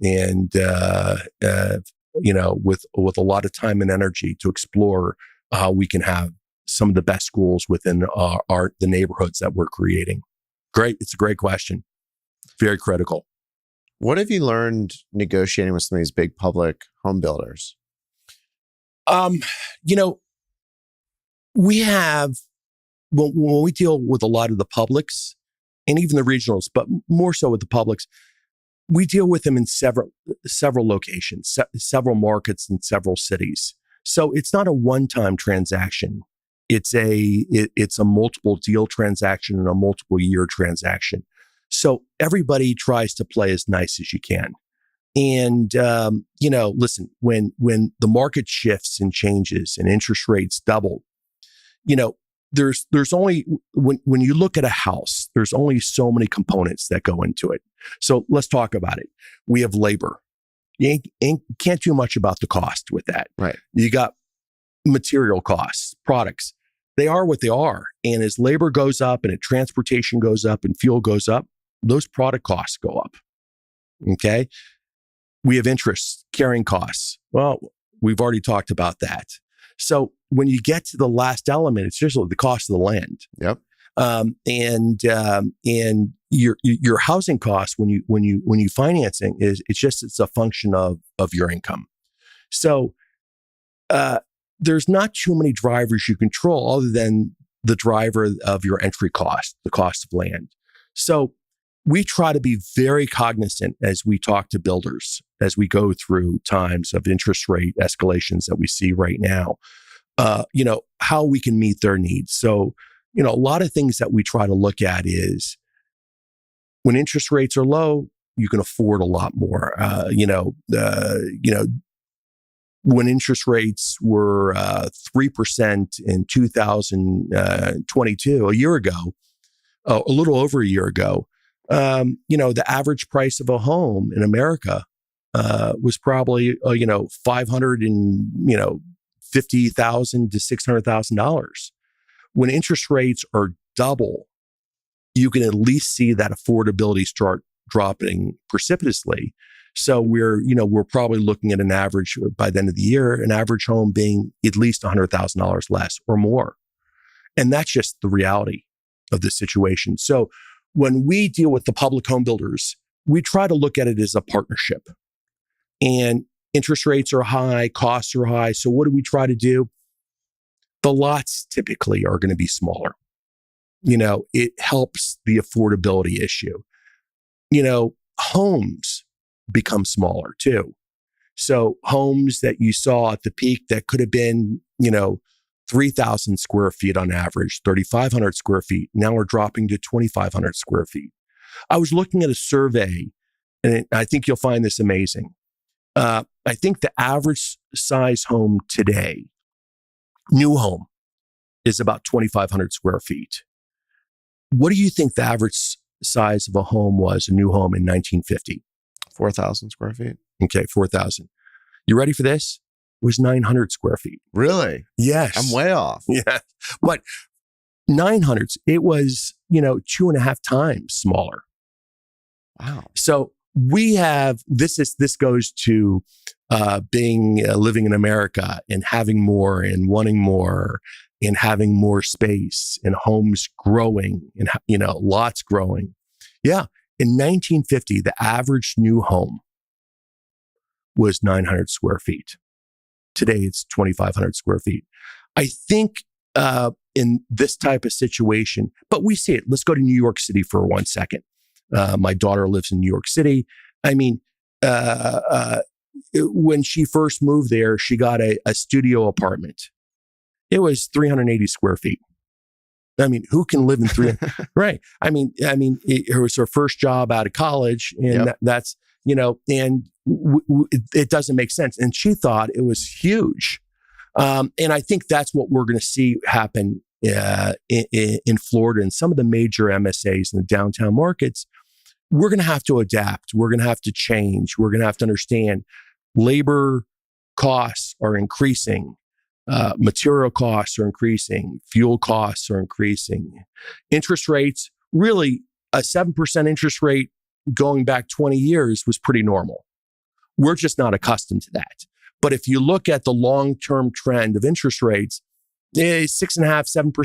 a lot of time and energy to explore how we can have some of the best schools within the neighborhoods that we're creating. Great. It's a great question. Very critical. What have you learned negotiating with some of these big public home builders? We have, when we deal with a lot of the publics and even the regionals, but more so with the publics, we deal with them in several locations, several markets in several cities. So it's not a one-time transaction. It's a multiple deal transaction and a multiple year transaction. So everybody tries to play as nice as you can. And, listen, when the market shifts and changes and interest rates double, there's only, when you look at a house, there's only so many components that go into it. So let's talk about it. We have labor. You can't do much about the cost with that. Right. You got material costs, products. They are what they are. And as labor goes up and as transportation goes up and fuel goes up, those product costs go up. Okay. We have interest, carrying costs. Well, we've already talked about that. So when you get to the last element, it's just the cost of the land. Yep. And your housing costs when you financing it's a function of your income. So there's not too many drivers you control other than the driver of your entry cost, the cost of land. So we try to be very cognizant as we talk to builders, as we go through times of interest rate escalations that we see right now, how we can meet their needs. So, a lot of things that we try to look at is when interest rates are low, you can afford a lot more. When interest rates were 3% in 2022, a year ago, a little over a year ago, the average price of a home in America was probably $550,000 to $600,000. When interest rates are double, you can at least see that affordability start dropping precipitously. So we're probably looking at an average by the end of the year, an average home being at least $100,000 less or more. And that's just the reality of the situation. So when we deal with the public home builders, we try to look at it as a partnership. And interest rates are high, costs are high. So what do we try to do? The lots typically are going to be smaller. It helps the affordability issue. Homes become smaller too. So homes that you saw at the peak that could have been, 3,000 square feet on average, 3,500 square feet, now are dropping to 2,500 square feet. I was looking at a survey, and I think you'll find this amazing. I think the average size home today, new home, is about 2,500 square feet. What do you think the average size of a home was, a new home in 1950? 4,000 square feet. Okay, 4,000. You ready for this? It was 900 square feet. Really? Yes. I'm way off. Yeah. But 900s, it was, 2.5 times smaller. Wow. So we have, this goes to living in America and having more and wanting more and having more space and homes growing and, lots growing. Yeah. In 1950, the average new home was 900 square feet. Today, it's 2,500 square feet. I think in this type of situation, but we see it. Let's go to New York City for 1 second. My daughter lives in New York City. I mean, when she first moved there, she got a studio apartment. It was 380 square feet. I mean, who can live in 300? Right. I mean, it was her first job out of college, and that's, and it doesn't make sense. And she thought it was huge. And I think that's what we're going to see happen in Florida and some of the major MSAs in the downtown markets. We're going to have to adapt. We're going to have to change. We're going to have to understand labor costs are increasing. Material costs are increasing. Fuel costs are increasing. Interest rates, really a 7% interest rate going back 20 years was pretty normal. We're just not accustomed to that. But if you look at the long-term trend of interest rates, 6.5%,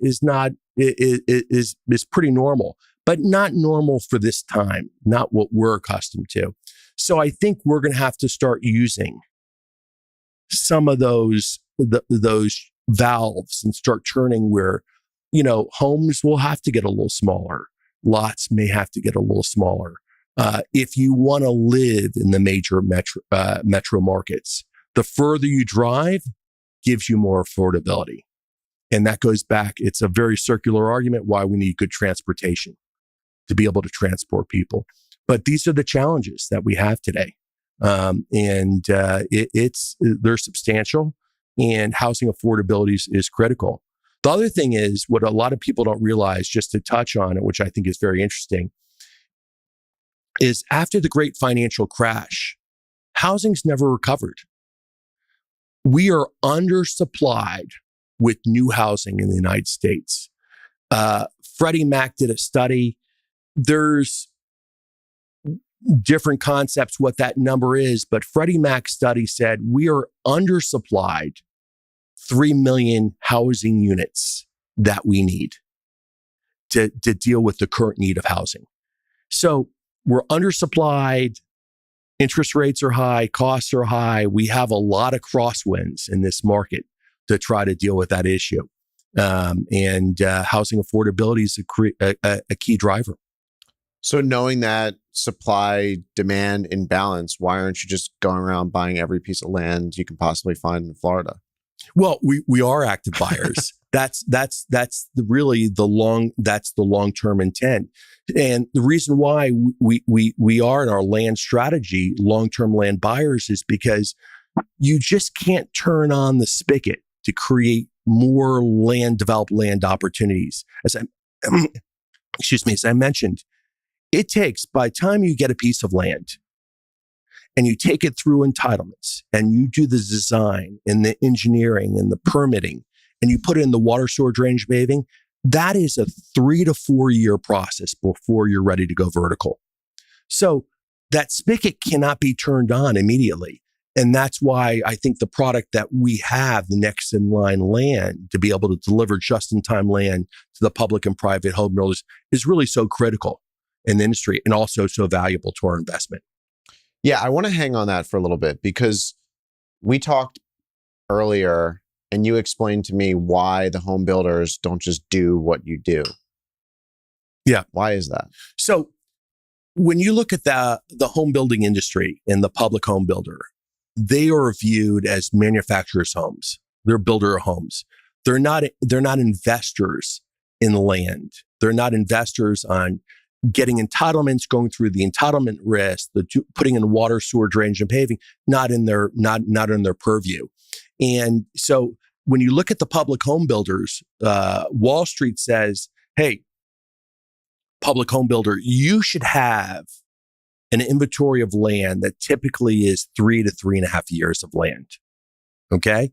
7% is pretty normal, but not normal for this time, not what we're accustomed to. So I think we're going to have to start using some of those valves and start turning where, homes will have to get a little smaller. Lots may have to get a little smaller. If you want to live in the major metro markets, the further you drive gives you more affordability. And that goes back, it's a very circular argument why we need good transportation to be able to transport people. But these are the challenges that we have today. They're substantial, and housing affordability is critical. The other thing is what a lot of people don't realize, just to touch on it, which I think is very interesting, is after the great financial crash, housing's never recovered. We are undersupplied with new housing in the United States. Freddie Mac did a study. There's different concepts what that number is, but Freddie Mac's study said we are undersupplied 3 million housing units that we need to deal with the current need of housing. So we're undersupplied, interest rates are high, costs are high. We have a lot of crosswinds in this market to try to deal with that issue. Housing affordability is a key driver. So knowing that supply demand imbalance, why aren't you just going around buying every piece of land you can possibly find in Florida? Well, we are active buyers. That's the long-term intent. And the reason why we are in our land strategy, long-term land buyers, is because you just can't turn on the spigot to create more developed land opportunities. As I mentioned, it takes, by the time you get a piece of land and you take it through entitlements and you do the design and the engineering and the permitting and you put it in the water, sewer, drainage, paving, that is a 3 to 4 year process before you're ready to go vertical. So that spigot cannot be turned on immediately. And that's why I think the product that we have, the next in line land, to be able to deliver just in time land to the public and private home builders is really so critical. in the industry and also so valuable to our investment. Yeah, I want to hang on that for a little bit because we talked earlier and you explained to me why the home builders don't just do what you do. Yeah. Why is that? So when you look at the home building industry and the public home builder, they are viewed as manufacturers' homes. They're builder of homes. They're not investors in land. They're not investors on getting entitlements, going through the entitlement risk, putting in water, sewer, drainage, and paving, not in their purview. And so when you look at the public home builders, Wall Street says, hey, public home builder, you should have an inventory of land that typically is 3 to 3.5 years of land. Okay.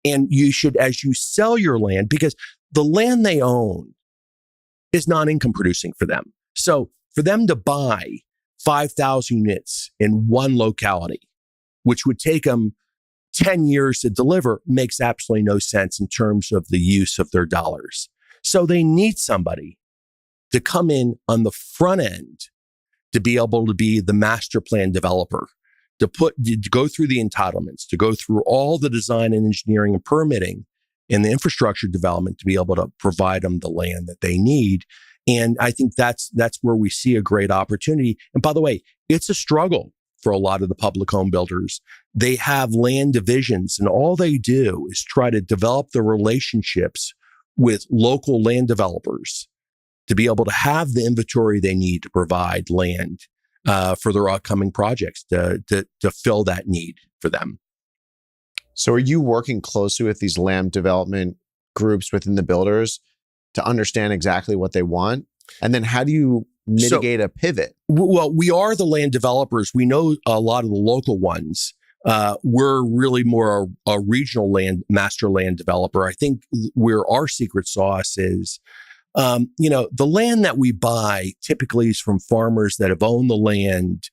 And you should, as you sell your land, because the land they own is non-income producing for them. So for them to buy 5,000 units in one locality, which would take them 10 years to deliver, makes absolutely no sense in terms of the use of their dollars. So they need somebody to come in on the front end to be able to be the master plan developer, to go through the entitlements, to go through all the design and engineering and permitting and the infrastructure development to be able to provide them the land that they need. And I think that's where we see a great opportunity. And by the way, it's a struggle for a lot of the public home builders. They have land divisions and all they do is try to develop the relationships with local land developers to be able to have the inventory they need to provide land for their upcoming projects to fill that need for them. So are you working closely with these land development groups within the builders to understand exactly what they want? And then how do you mitigate a pivot? Well, we are the land developers. We know a lot of the local ones. We're really more a regional master land developer. I think where our secret sauce is, the land that we buy typically is from farmers that have owned the land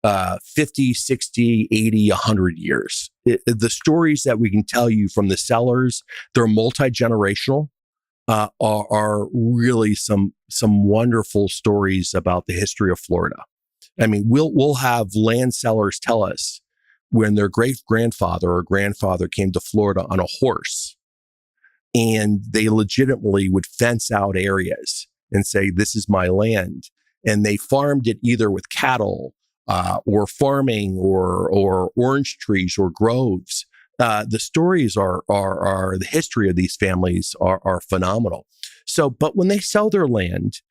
50, 60, 80, 100 years. The stories that we can tell you from the sellers, they're multi-generational, are really some wonderful stories about the history of Florida. I mean, we'll have land sellers tell us when their great-grandfather or grandfather came to Florida on a horse, and they legitimately would fence out areas and say, this is my land. And they farmed it either with cattle or farming or orange trees or groves. The stories are the history of these families are phenomenal. So, but when they sell their land,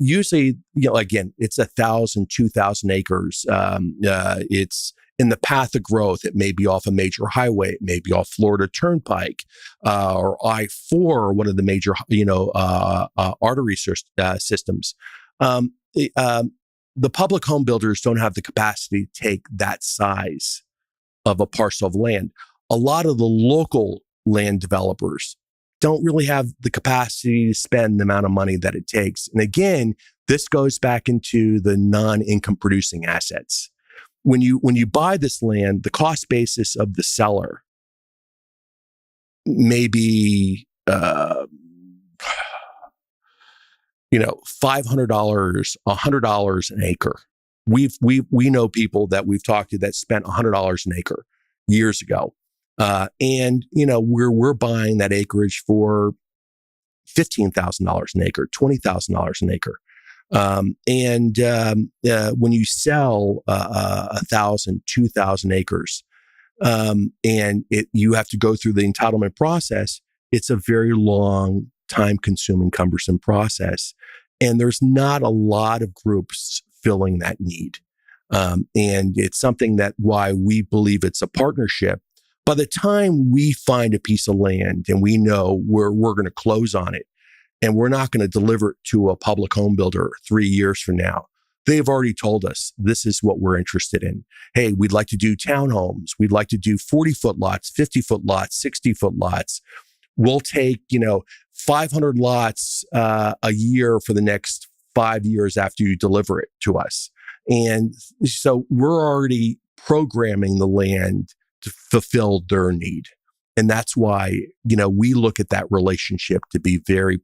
usually, again, it's 1,000, 2,000 acres. It's in the path of growth. It may be off a major highway. It may be off Florida Turnpike or I-4, one of the major, artery systems. The public home builders don't have the capacity to take that size of a parcel of land. A lot of the local land developers don't really have the capacity to spend the amount of money that it takes. And again, this goes back into the non-income producing assets. When you buy this land, the cost basis of the seller may be $500, $100 an acre. We know people that we've talked to that spent $100 an acre years ago, and we're buying that acreage for $15,000 an acre, $20,000 an acre. When you sell 1,000, 2,000 acres, and you have to go through the entitlement process, it's a very long, time-consuming, cumbersome process. And there's not a lot of groups filling that need. And it's something that why we believe it's a partnership. By the time we find a piece of land and we know we're going to close on it, and we're not going to deliver it to a public home builder 3 years from now, they've already told us this is what we're interested in. Hey, we'd like to do townhomes. We'd like to do 40-foot lots, 50-foot lots, 60-foot lots. We'll take, 500 lots a year for the next 5 years after you deliver it to us. And so we're already programming the land to fulfill their need. And that's why, we look at that relationship to be very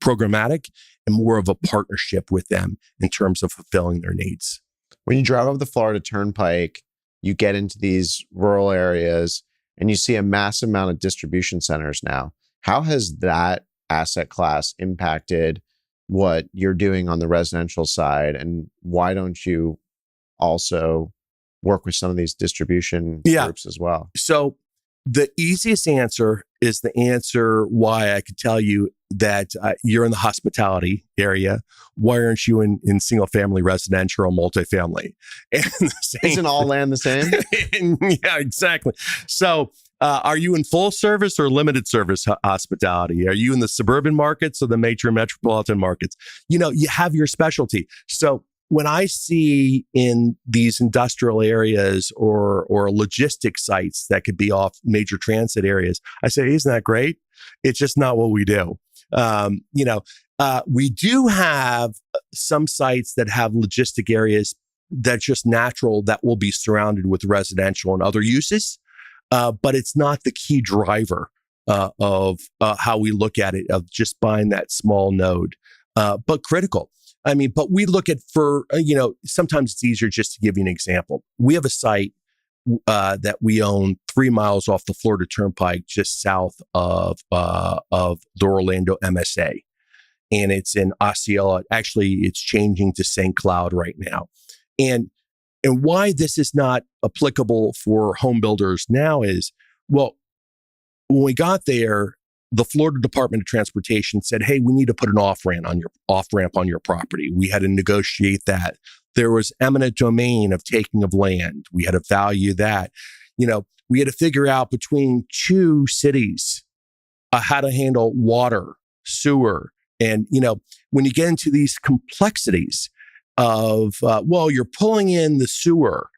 programmatic and more of a partnership with them in terms of fulfilling their needs. When you drive up the Florida Turnpike, you get into these rural areas and you see a massive amount of distribution centers now. How has that asset class impacted what you're doing on the residential side? And why don't you also work with some of these distribution groups as well? So the easiest answer is the answer why I could tell you that you're in the hospitality area. Why aren't you in single family residential or multifamily? And Isn't all land the same? Yeah, exactly. So are you in full service or limited service hospitality? Are you in the suburban markets or the major metropolitan markets? You have your specialty. So when I see in these industrial areas or logistics sites that could be off major transit areas, I say, isn't that great? It's just not what we do. We do have some sites that have logistic areas that's just natural that will be surrounded with residential and other uses, but it's not the key driver of how we look at it, of just buying that small node, but critical. But we look at sometimes it's easier just to give you an example. We have a site that we own 3 miles off the Florida Turnpike, just south of the Orlando MSA. And it's in Osceola. Actually, it's changing to St. Cloud right now. And why this is not applicable for home builders now is, well, when we got there, the Florida Department of Transportation said, hey, we need to put an off-ramp on your property. We had to negotiate that. There was eminent domain of taking of land. We had to value that. We had to figure out between two cities how to handle water, sewer. And, when you get into these complexities of, you're pulling in the sewer,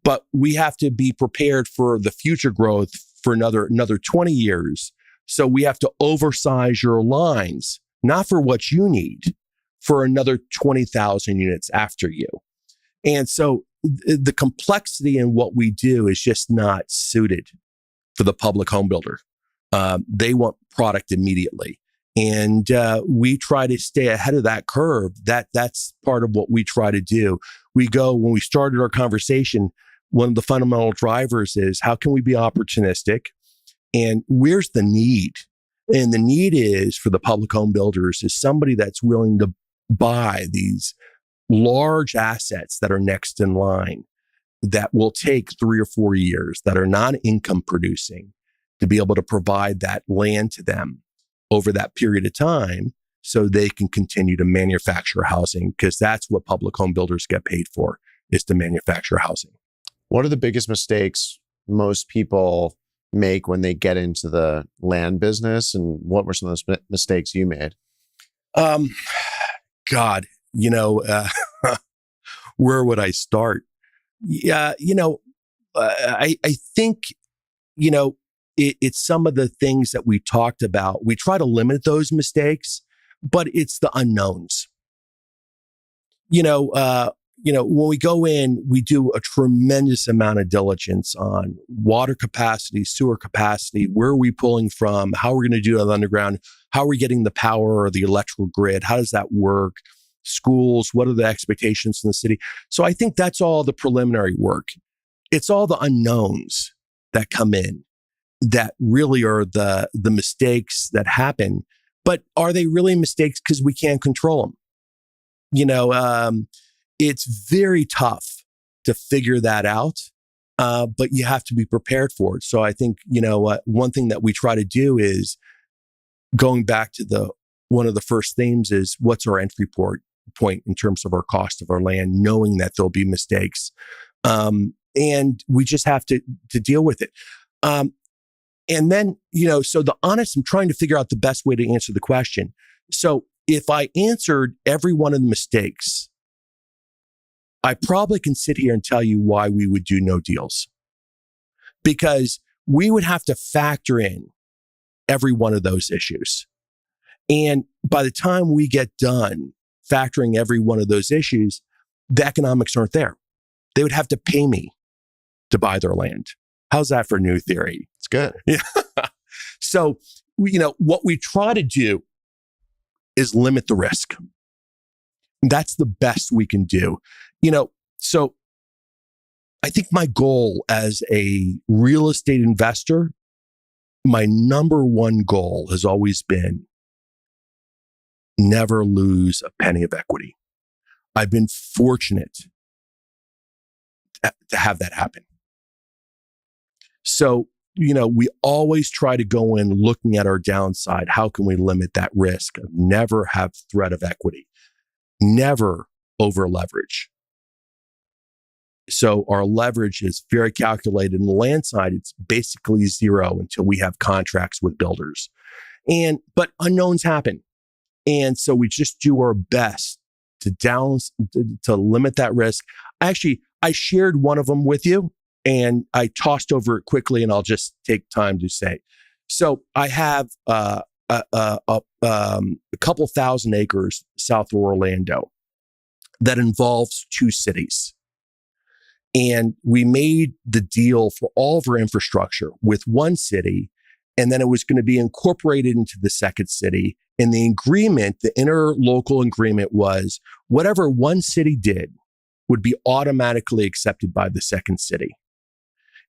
but we have to be prepared for the future growth for another 20 years. So we have to oversize your lines, not for what you need, for another 20,000 units after you. And so the complexity in what we do is just not suited for the public home builder. They want product immediately. And we try to stay ahead of that curve. That's part of what we try to do. When we started our conversation, one of the fundamental drivers is how can we be opportunistic? And where's the need? And the need is for the public home builders is somebody that's willing to buy these large assets that are next in line that will take 3 or 4 years, that are non-income producing, to be able to provide that land to them over that period of time so they can continue to manufacture housing, because that's what public home builders get paid for, is to manufacture housing. What are the biggest mistakes most people make when they get into the land business, and what were some of those mistakes you made? God, where would I start? Yeah, I think, it's some of the things that we talked about. We try to limit those mistakes, but it's the unknowns. When we go in, we do a tremendous amount of diligence on water capacity, sewer capacity, where are we pulling from, how are we going to do it underground, how are we getting the power or the electrical grid, how does that work, schools, what are the expectations in the city? So I think that's all the preliminary work. It's all the unknowns that come in that really are the mistakes that happen. But are they really mistakes because we can't control them? It's very tough to figure that out, but you have to be prepared for it. So I think, one thing that we try to do is, going back to one of the first themes is, what's our entry point in terms of our cost of our land, knowing that there'll be mistakes. And we just have to deal with it. And then, so I'm trying to figure out the best way to answer the question. So if I answered every one of the mistakes, I probably can sit here and tell you why we would do no deals, because we would have to factor in every one of those issues. And by the time we get done factoring every one of those issues, the economics aren't there. They would have to pay me to buy their land. How's that for new theory? It's good. Yeah. So, what we try to do is limit the risk. That's the best we can do. So I think my goal as a real estate investor, my number one goal has always been never lose a penny of equity. I've been fortunate to have that happen. So, we always try to go in looking at our downside. How can we limit that risk of never have threat of equity, never over leverage? So our leverage is very calculated. In the land side, it's basically zero until we have contracts with builders. But unknowns happen. And so we just do our best to limit that risk. Actually, I shared one of them with you and I tossed over it quickly, and I'll just take time to say. So I have a couple thousand acres south of Orlando that involves two cities. And we made the deal for all of our infrastructure with one city, and then it was going to be incorporated into the second city. And the agreement, the interlocal agreement was whatever one city did would be automatically accepted by the second city.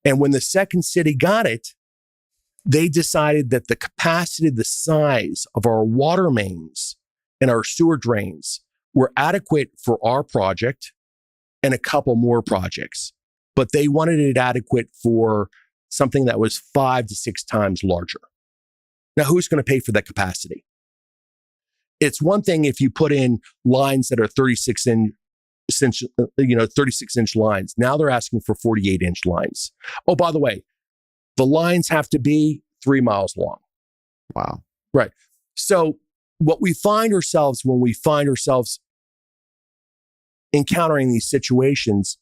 And when the second city got it, they decided that the capacity, the size of our water mains and our sewer drains were adequate for our project and a couple more projects, but they wanted it adequate for something that was 5 to 6 times larger. Now, who's going to pay for that capacity? It's one thing if you put in lines that are 36-inch lines. Now they're asking for 48-inch lines. Oh, by the way, the lines have to be 3 miles long. Wow. Right. So what we find ourselves when we find ourselves encountering these situations,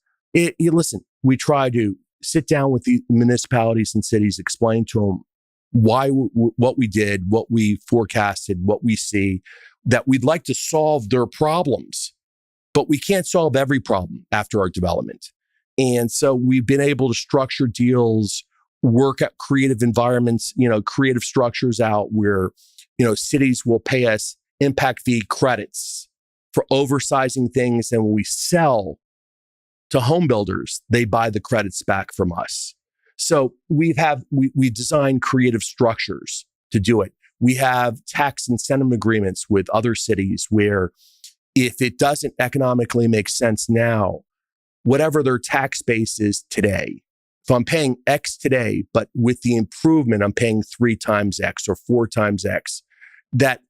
listen, we try to sit down with the municipalities and cities, explain to them what we did, what we forecasted, what we see, that we'd like to solve their problems, but we can't solve every problem after our development. And so we've been able to structure deals, work at creative environments, creative structures out where, cities will pay us impact fee credits for oversizing things. And when we sell to home builders, they buy the credits back from us. So we design creative structures to do it. We have tax incentive agreements with other cities where if it doesn't economically make sense now, whatever their tax base is today, if I'm paying X today, but with the improvement, I'm paying 3 times X or 4 times X, that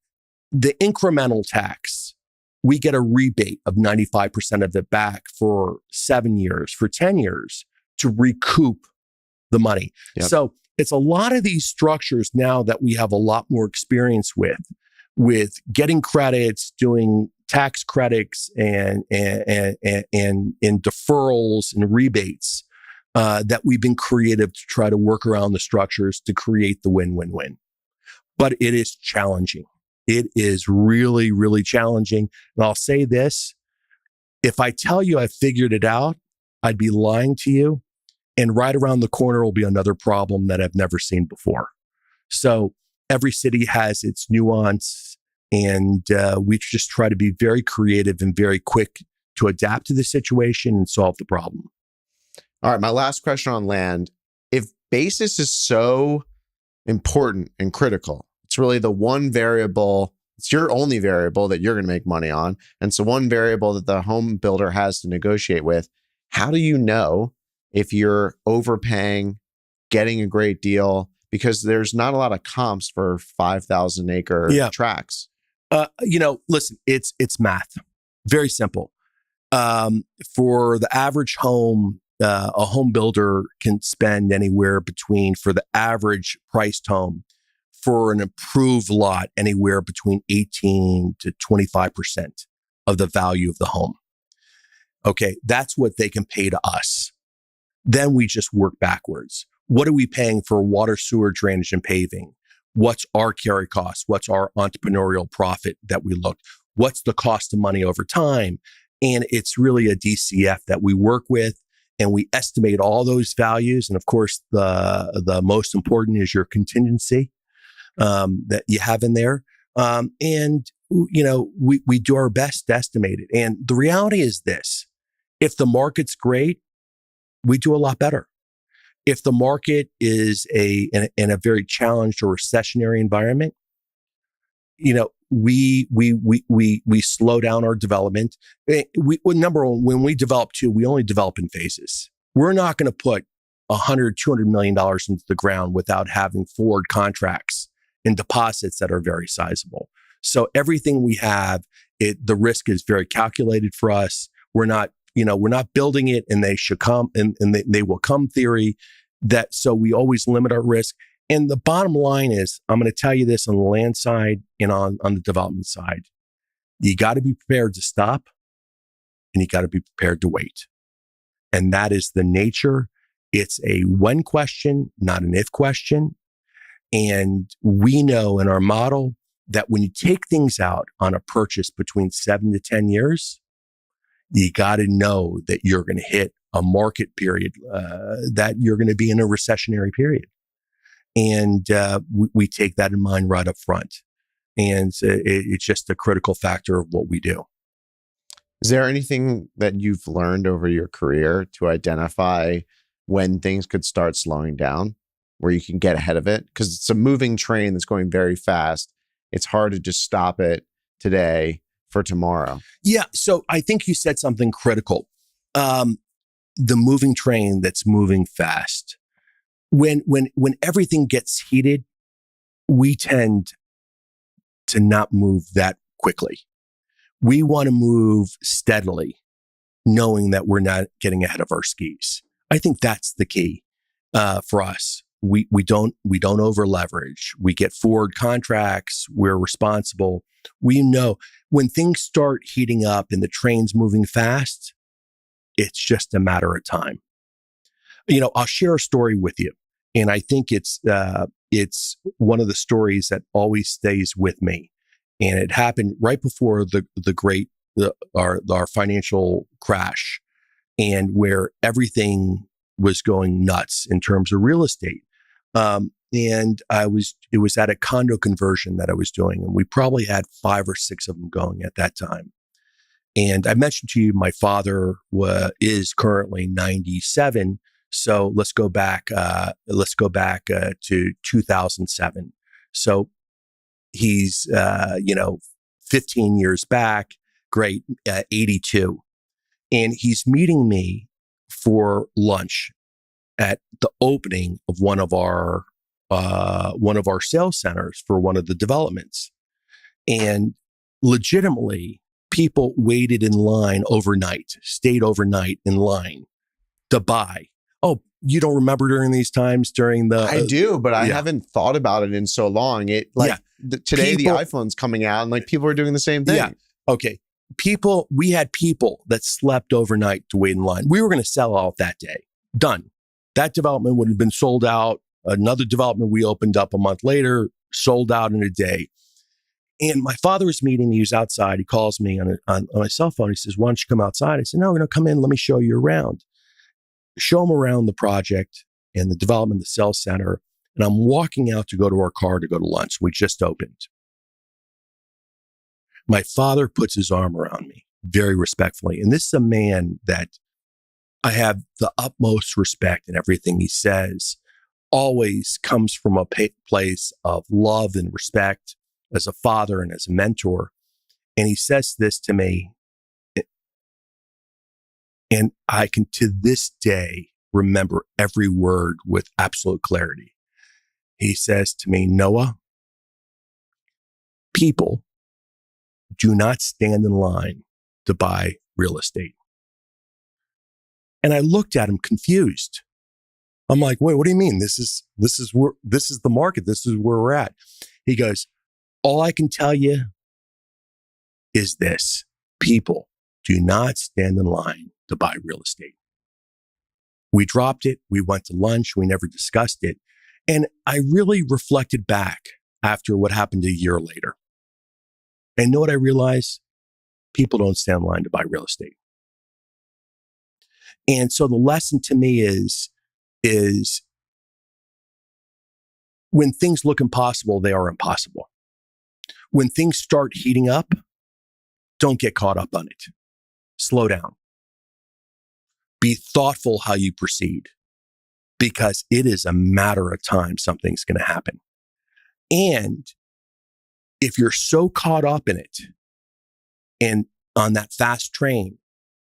the incremental tax, we get a rebate of 95% of it back for 7 years, for 10 years to recoup the money. Yep. So it's a lot of these structures now that we have a lot more experience with getting credits, doing tax credits and deferrals and rebates, that we've been creative to try to work around the structures to create the win-win-win. But it is challenging. It is really, really challenging. And I'll say this, if I tell you I figured it out, I'd be lying to you. And right around the corner will be another problem that I've never seen before. So every city has its nuance, and we just try to be very creative and very quick to adapt to the situation and solve the problem. All right, my last question on land. If basis is so important and critical, it's really the one variable, it's your only variable that you're going to make money on. And so one variable that the home builder has to negotiate with. How do you know if you're overpaying, getting a great deal? Because there's not a lot of comps for 5,000 acre tracts. Listen, it's math. Very simple. For the average home, a home builder can spend anywhere between, for the average priced home, for an improved lot, anywhere between 18 to 25% of the value of the home. Okay, that's what they can pay to us. Then we just work backwards. What are we paying for water, sewer, drainage, and paving? What's our carry cost? What's our entrepreneurial profit that we look? What's the cost of money over time? And it's really a DCF that we work with, and we estimate all those values. And of course, the most important is your contingency that you have in there. And we do our best to estimate it. And the reality is this: if the market's great, we do a lot better. If the market is in a very challenged or recessionary environment, we slow down our development. Number one, when we develop too, we only develop in phases. We're not going to put $200 million into the ground without having forward contracts and deposits that are very sizable. So everything we have, the risk is very calculated for us. We're not building it and they should come and they will come theory. So we always limit our risk. And the bottom line is, I'm going to tell you this on the land side and on the development side. You got to be prepared to stop and you got to be prepared to wait. And that is the nature. It's a when question, not an if question. And we know in our model that when you take things out on a purchase between 7 to 10 years, you got to know that you're going to hit a market period, that you're going to be in a recessionary period. And we take that in mind right up front. And it's just a critical factor of what we do. Is there anything that you've learned over your career to identify when things could start slowing down, where you can get ahead of it? Because it's a moving train that's going very fast. It's hard to just stop it today for tomorrow. Yeah. So I think you said something critical. The moving train that's moving fast. When everything gets heated, we tend to not move that quickly. We want to move steadily, knowing that we're not getting ahead of our skis. I think that's the key for us. We don't over leverage. We get forward contracts. We're responsible. We know when things start heating up and the train's moving fast, it's just a matter of time. I'll share a story with you, and I think it's one of the stories that always stays with me. And it happened right before our financial crash, and where everything was going nuts in terms of real estate. And it was at a condo conversion that I was doing, and we probably had 5 or 6 of them going at that time. And I mentioned to you, my father is currently 97. So let's go back to 2007. So he's, 15 years back, great, 82. And he's meeting me for lunch at the opening of one of our sales centers for one of the developments. And legitimately, people waited in line overnight, stayed overnight in line to buy. Oh, you don't remember during these times I do, but I haven't thought about it in so long. Today the iPhone's coming out and people are doing the same thing. Yeah. Okay. We had people that slept overnight to wait in line. We were going to sell out that day. Done. That development would have been sold out. Another development we opened up a month later, sold out in a day. And my father was meeting me. He was outside. He calls me on my cell phone. He says, "Why don't you come outside?" I said, "No, come in. Let me show you around." Show him around the project and the development, the sales center. And I'm walking out to go to our car to go to lunch. We just opened. My father puts his arm around me very respectfully. And this is a man that I have the utmost respect in everything he says. Always comes from a place of love and respect as a father and as a mentor. And he says this to me, and I can to this day remember every word with absolute clarity. He says to me, "Noah, people do not stand in line to buy real estate." And I looked at him confused. I'm like, "Wait, what do you mean? This is the market. This is where we're at." He goes, "All I can tell you is this: people do not stand in line to buy real estate." We dropped it. We went to lunch. We never discussed it. And I really reflected back after what happened a year later. And you know what I realized? People don't stand in line to buy real estate. And so the lesson to me is when things look impossible, they are impossible. When things start heating up, don't get caught up on it. Slow down. Be thoughtful how you proceed, because it is a matter of time something's going to happen. And if you're so caught up in it and on that fast train,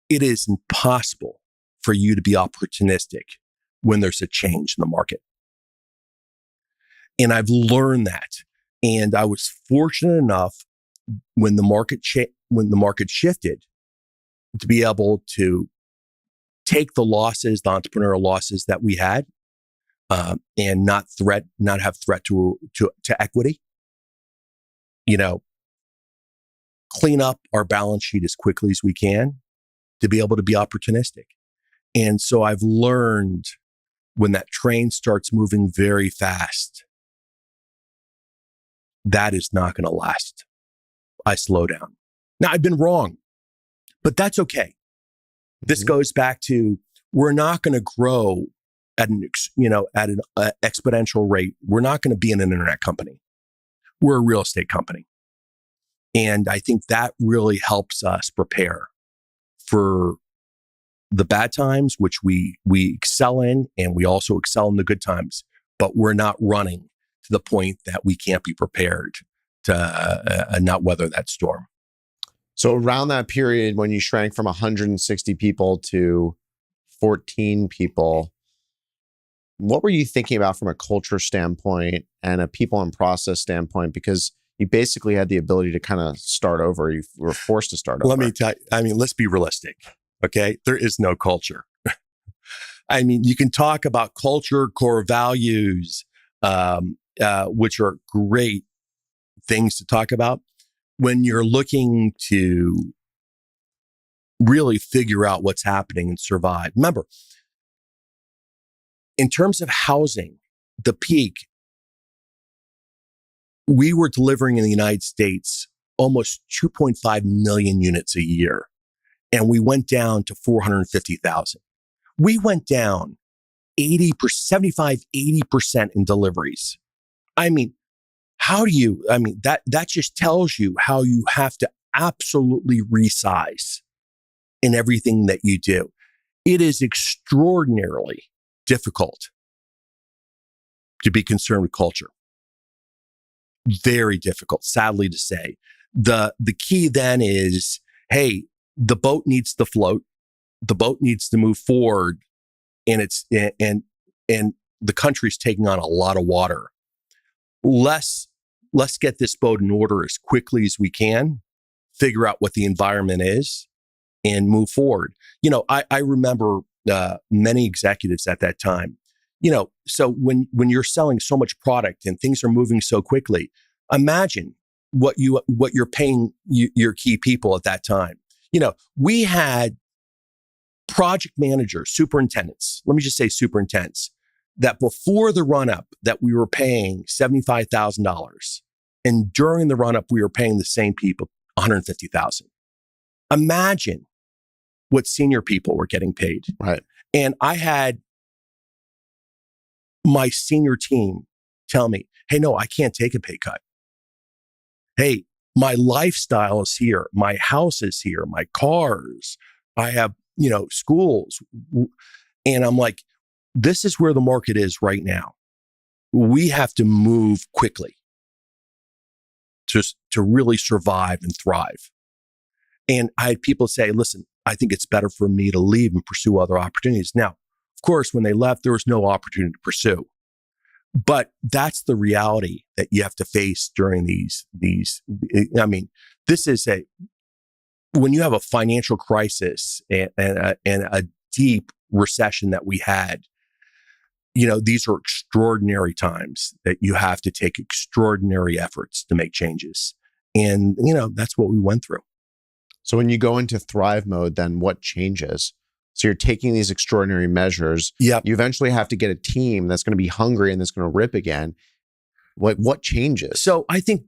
it is impossible for you to be opportunistic when there's a change in the market. And I've learned that. And I was fortunate enough when the market shifted to be able to take the losses, the entrepreneurial losses that we had, and not have threat to equity. Clean up our balance sheet as quickly as we can to be able to be opportunistic. And so I've learned when that train starts moving very fast, that is not going to last. I slow down. Now, I've been wrong, but that's okay. This goes back to, we're not going to grow at an exponential rate. We're not going to be an internet company. We're a real estate company. And I think that really helps us prepare for the bad times, which we excel in, and we also excel in the good times, but we're not running to the point that we can't be prepared to not weather that storm. So around that period when you shrank from 160 people to 14 people, what were you thinking about from a culture standpoint and a people and process standpoint? Because you basically had the ability to kind of start over. You were forced to start over. Let me tell you, let's be realistic. Okay. There is no culture. You can talk about culture, core values, which are great things to talk about. When you're looking to really figure out what's happening and survive. Remember, in terms of housing, the peak, we were delivering in the United States almost 2.5 million units a year, and we went down to 450,000. We went down 75, 80% in deliveries. That just tells you how you have to absolutely resize in everything that you do. It is extraordinarily difficult to be concerned with culture. Very difficult, sadly to say. The key then is, hey, the boat needs to float. The boat needs to move forward, and the country's taking on a lot of water. Let's get this boat in order as quickly as we can, figure out what the environment is, and move forward. I remember many executives at that time. So when you're selling so much product and things are moving so quickly, imagine what you're paying your key people at that time. We had project managers, superintendents. Let me just say superintendents, that before the run-up that we were paying $75,000, and during the run-up we were paying the same people $150,000. Imagine what senior people were getting paid. Right. And I had my senior team tell me, hey, no, I can't take a pay cut. Hey, my lifestyle is here. My house is here. My cars. I have, schools. And I'm like, this is where the market is right now. We have to move quickly to really survive and thrive. And I had people say, listen, I think it's better for me to leave and pursue other opportunities. Now, of course, when they left, there was no opportunity to pursue. But that's the reality that you have to face during these. This is when you have a financial crisis and a deep recession that we had, these are extraordinary times that you have to take extraordinary efforts to make changes. And, that's what we went through. So when you go into thrive mode, then what changes? So you're taking these extraordinary measures. Yep. You eventually have to get a team that's going to be hungry and that's going to rip again. What changes? So I think,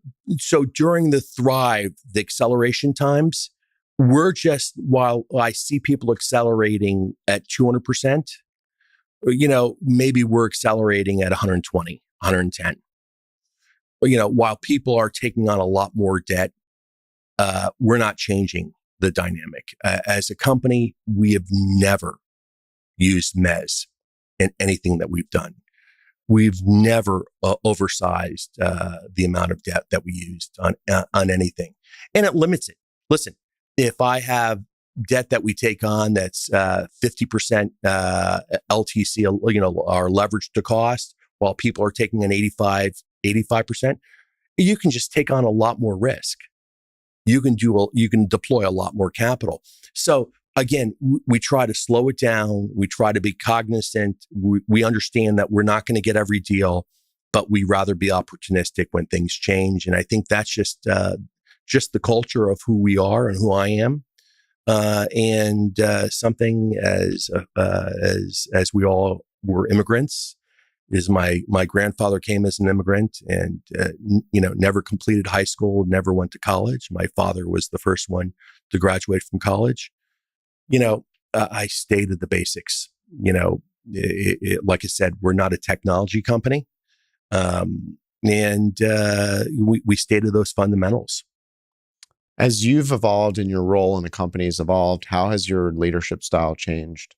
during the thrive, the acceleration times, we're just, while I see people accelerating at 200%, maybe we're accelerating at 120, 110. while people are taking on a lot more debt, we're not changing the dynamic. As a company, we have never used mezz in anything that we've done. We've never oversized the amount of debt that we used on anything, and it limits it. Listen, if I have debt that we take on that's 50% LTC, our leverage to cost, while people are taking an 85%, you can just take on a lot more risk. You can deploy a lot more capital. So again, we try to slow it down. We try to be cognizant. We understand that we're not going to get every deal, but we rather be opportunistic when things change. And I think that's just the culture of who we are and who I am. And something as we all were immigrants, is my grandfather came as an immigrant and never completed high school, never went to college. My father was the first one to graduate from college. I stayed at the basics. Like I said, we're not a technology company, and we stayed to those fundamentals. As you've evolved and your role in the company has evolved, how has your leadership style changed?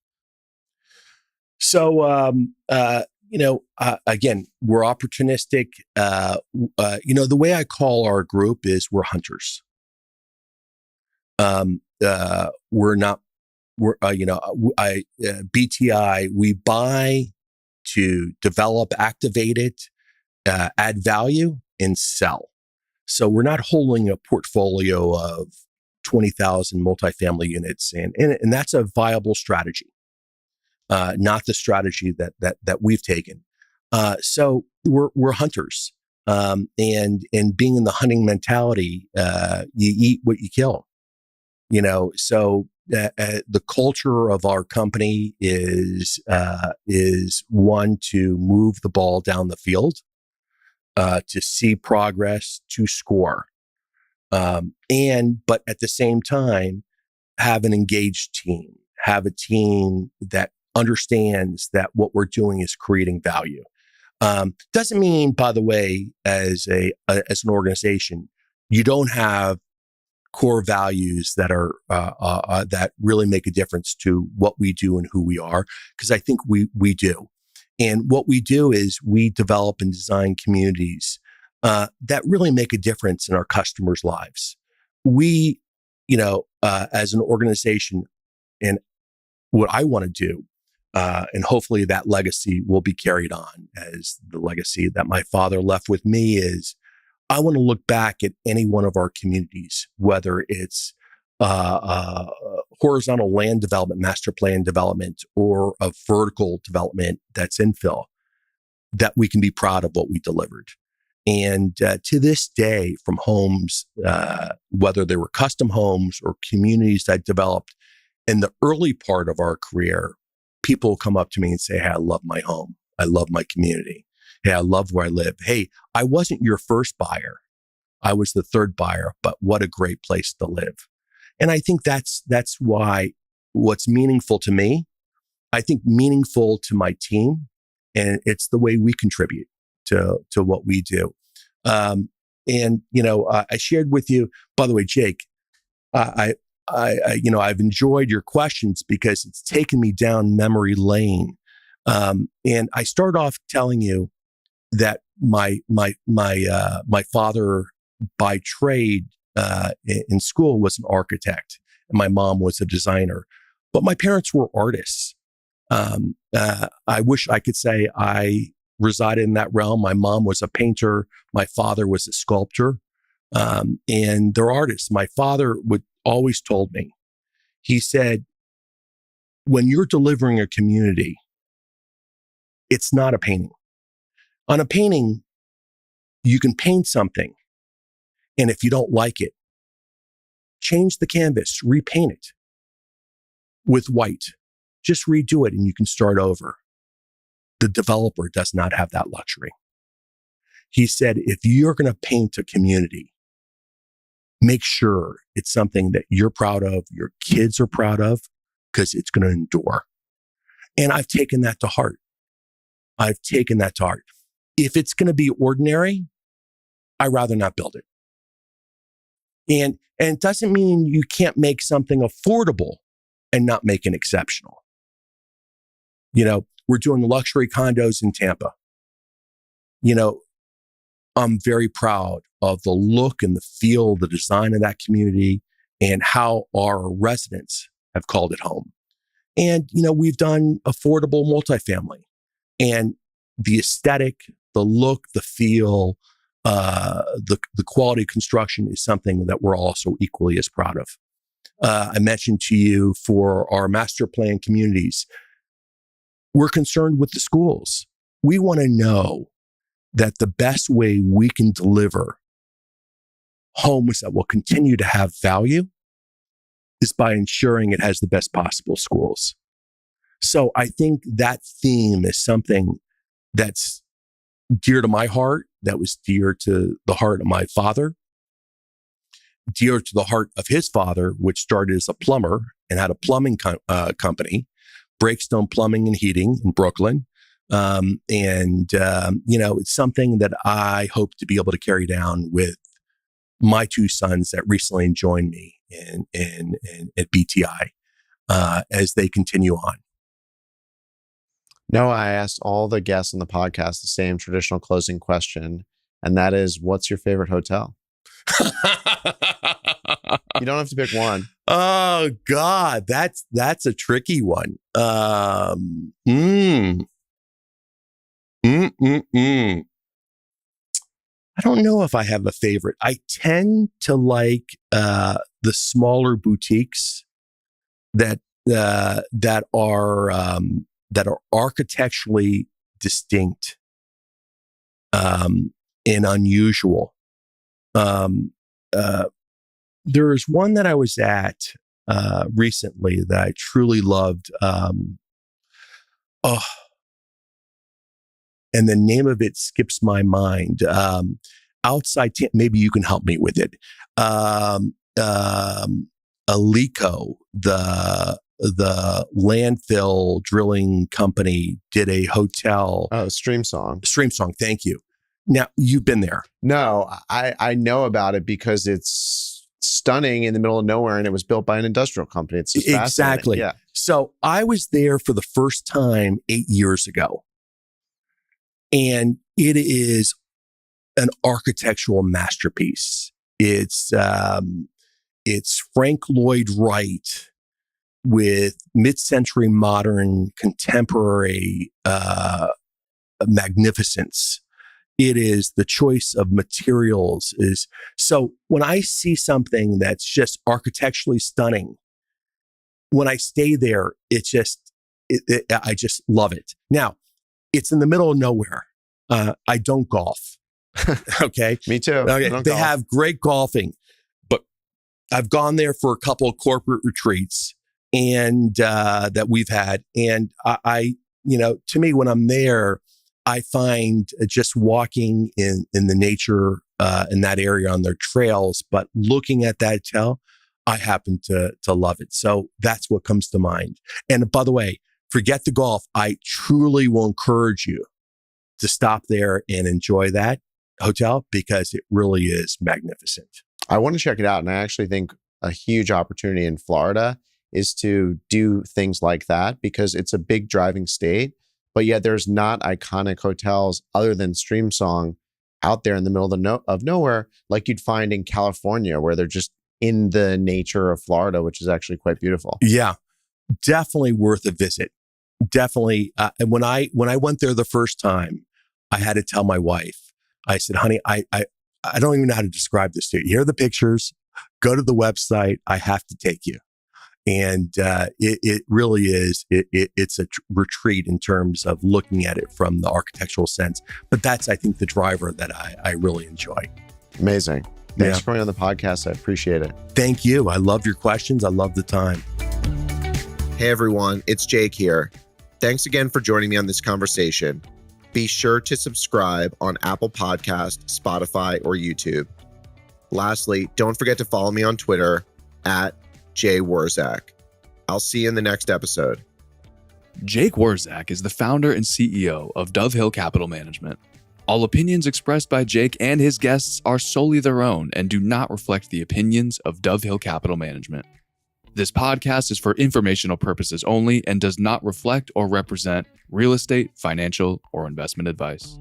So, again, we're opportunistic. The way I call our group is we're hunters. BTI, we buy to develop, activate it, add value, and sell. So we're not holding a portfolio of 20,000 multifamily units, and that's a viable strategy, not the strategy that we've taken. So we're hunters, and being in the hunting mentality, you eat what you kill. So the culture of our company is one to move the ball down the field, to see progress, to score, but at the same time, have an engaged team, have a team that understands that what we're doing is creating value. Doesn't mean, by the way, as an organization, you don't have core values that are that really make a difference to what we do and who we are, because I think we do. And what we do is we develop and design communities that really make a difference in our customers' lives. We, as an organization, and what I want to do, and hopefully that legacy will be carried on as the legacy that my father left with me, is I want to look back at any one of our communities, whether it's horizontal land development, master plan development, or a vertical development that's infill, that we can be proud of what we delivered. And to this day, from homes, whether they were custom homes or communities that developed in the early part of our career, people come up to me and say, "Hey, I love my home. I love my community. Hey, I love where I live. Hey, I wasn't your first buyer. I was the third buyer, but what a great place to live." And I think that's why what's meaningful to me, I think meaningful to my team, and it's the way we contribute to what we do. I shared with you, by the way, Jake, I've enjoyed your questions because it's taken me down memory lane. And I start off telling you that my father by trade in school was an architect, and my mom was a designer, but my parents were artists. I wish I could say I resided in that realm. My mom was a painter. My father was a sculptor, and they're artists. My father would always told me, he said, when you're delivering a community, it's not a painting. On a painting, you can paint something, and if you don't like it, change the canvas, repaint it with white. Just redo it and you can start over. The developer does not have that luxury. He said, if you're going to paint a community, make sure it's something that you're proud of, your kids are proud of, because it's going to endure. And I've taken that to heart. If it's going to be ordinary, I'd rather not build it. And it doesn't mean you can't make something affordable and not make it exceptional. We're doing luxury condos in Tampa. I'm very proud of the look and the feel, the design of that community, and how our residents have called it home. And, we've done affordable multifamily, and the aesthetic, the look, the feel, the quality of construction is something that we're also equally as proud of. I mentioned to you for our master plan communities, we're concerned with the schools. We want to know that the best way we can deliver homes that will continue to have value is by ensuring it has the best possible schools. So I think that theme is something that's dear to my heart, that was dear to the heart of my father, dear to the heart of his father, which started as a plumber and had a plumbing company, Breakstone Plumbing and Heating in Brooklyn. It's something that I hope to be able to carry down with my two sons that recently joined me at BTI as they continue on. No, I asked all the guests on the podcast the same traditional closing question, and that is, what's your favorite hotel? You don't have to pick one. Oh God, that's a tricky one. I don't know if I have a favorite. I tend to like the smaller boutiques that are architecturally distinct and unusual. There is one that I was at recently that I truly loved. And the name of it skips my mind. Maybe you can help me with it. Alico, the landfill drilling company, did a hotel. Oh, Stream Song. Thank you. Now, you've been there. No, I know about it because it's stunning in the middle of nowhere, and it was built by an industrial company. It's just exactly. Yeah. So I was there for the first time 8 years ago, and it is an architectural masterpiece. It's Frank Lloyd Wright with mid-century modern contemporary magnificence. It is the choice of materials so when I see something that's just architecturally stunning, when I stay there, I just love it. Now, it's in the middle of nowhere. I don't golf. Okay. Me too. Okay. They have great golfing, but I've gone there for a couple of corporate retreats and that we've had. And I to me, when I'm there, I find just walking in the nature in that area on their trails, but looking at that hotel, I happen to love it. So that's what comes to mind. And by the way, forget the golf. I truly will encourage you to stop there and enjoy that hotel because it really is magnificent. I want to check it out. And I actually think a huge opportunity in Florida is to do things like that because it's a big driving state. But yet there's not iconic hotels other than Stream Song out there in the middle of nowhere like you'd find in California, where they're just in the nature of Florida, which is actually quite beautiful. Yeah, definitely worth a visit. Definitely. And when I went there the first time, I had to tell my wife, I said, honey, I don't even know how to describe this to you. Here are the pictures. Go to the website. I have to take you. And it really is. It's a retreat in terms of looking at it from the architectural sense. But that's, I think, the driver that I really enjoy. Amazing. Thanks for coming on the podcast. I appreciate it. Thank you. I love your questions. I love the time. Hey, everyone. It's Jake here. Thanks again for joining me on this conversation. Be sure to subscribe on Apple Podcasts, Spotify, or YouTube. Lastly, don't forget to follow me on Twitter at Jay Wurzak. I'll see you in the next episode. Jake Wurzak is the founder and CEO of Dove Hill Capital Management. All opinions expressed by Jake and his guests are solely their own and do not reflect the opinions of Dove Hill Capital Management. This podcast is for informational purposes only and does not reflect or represent real estate, financial, or investment advice.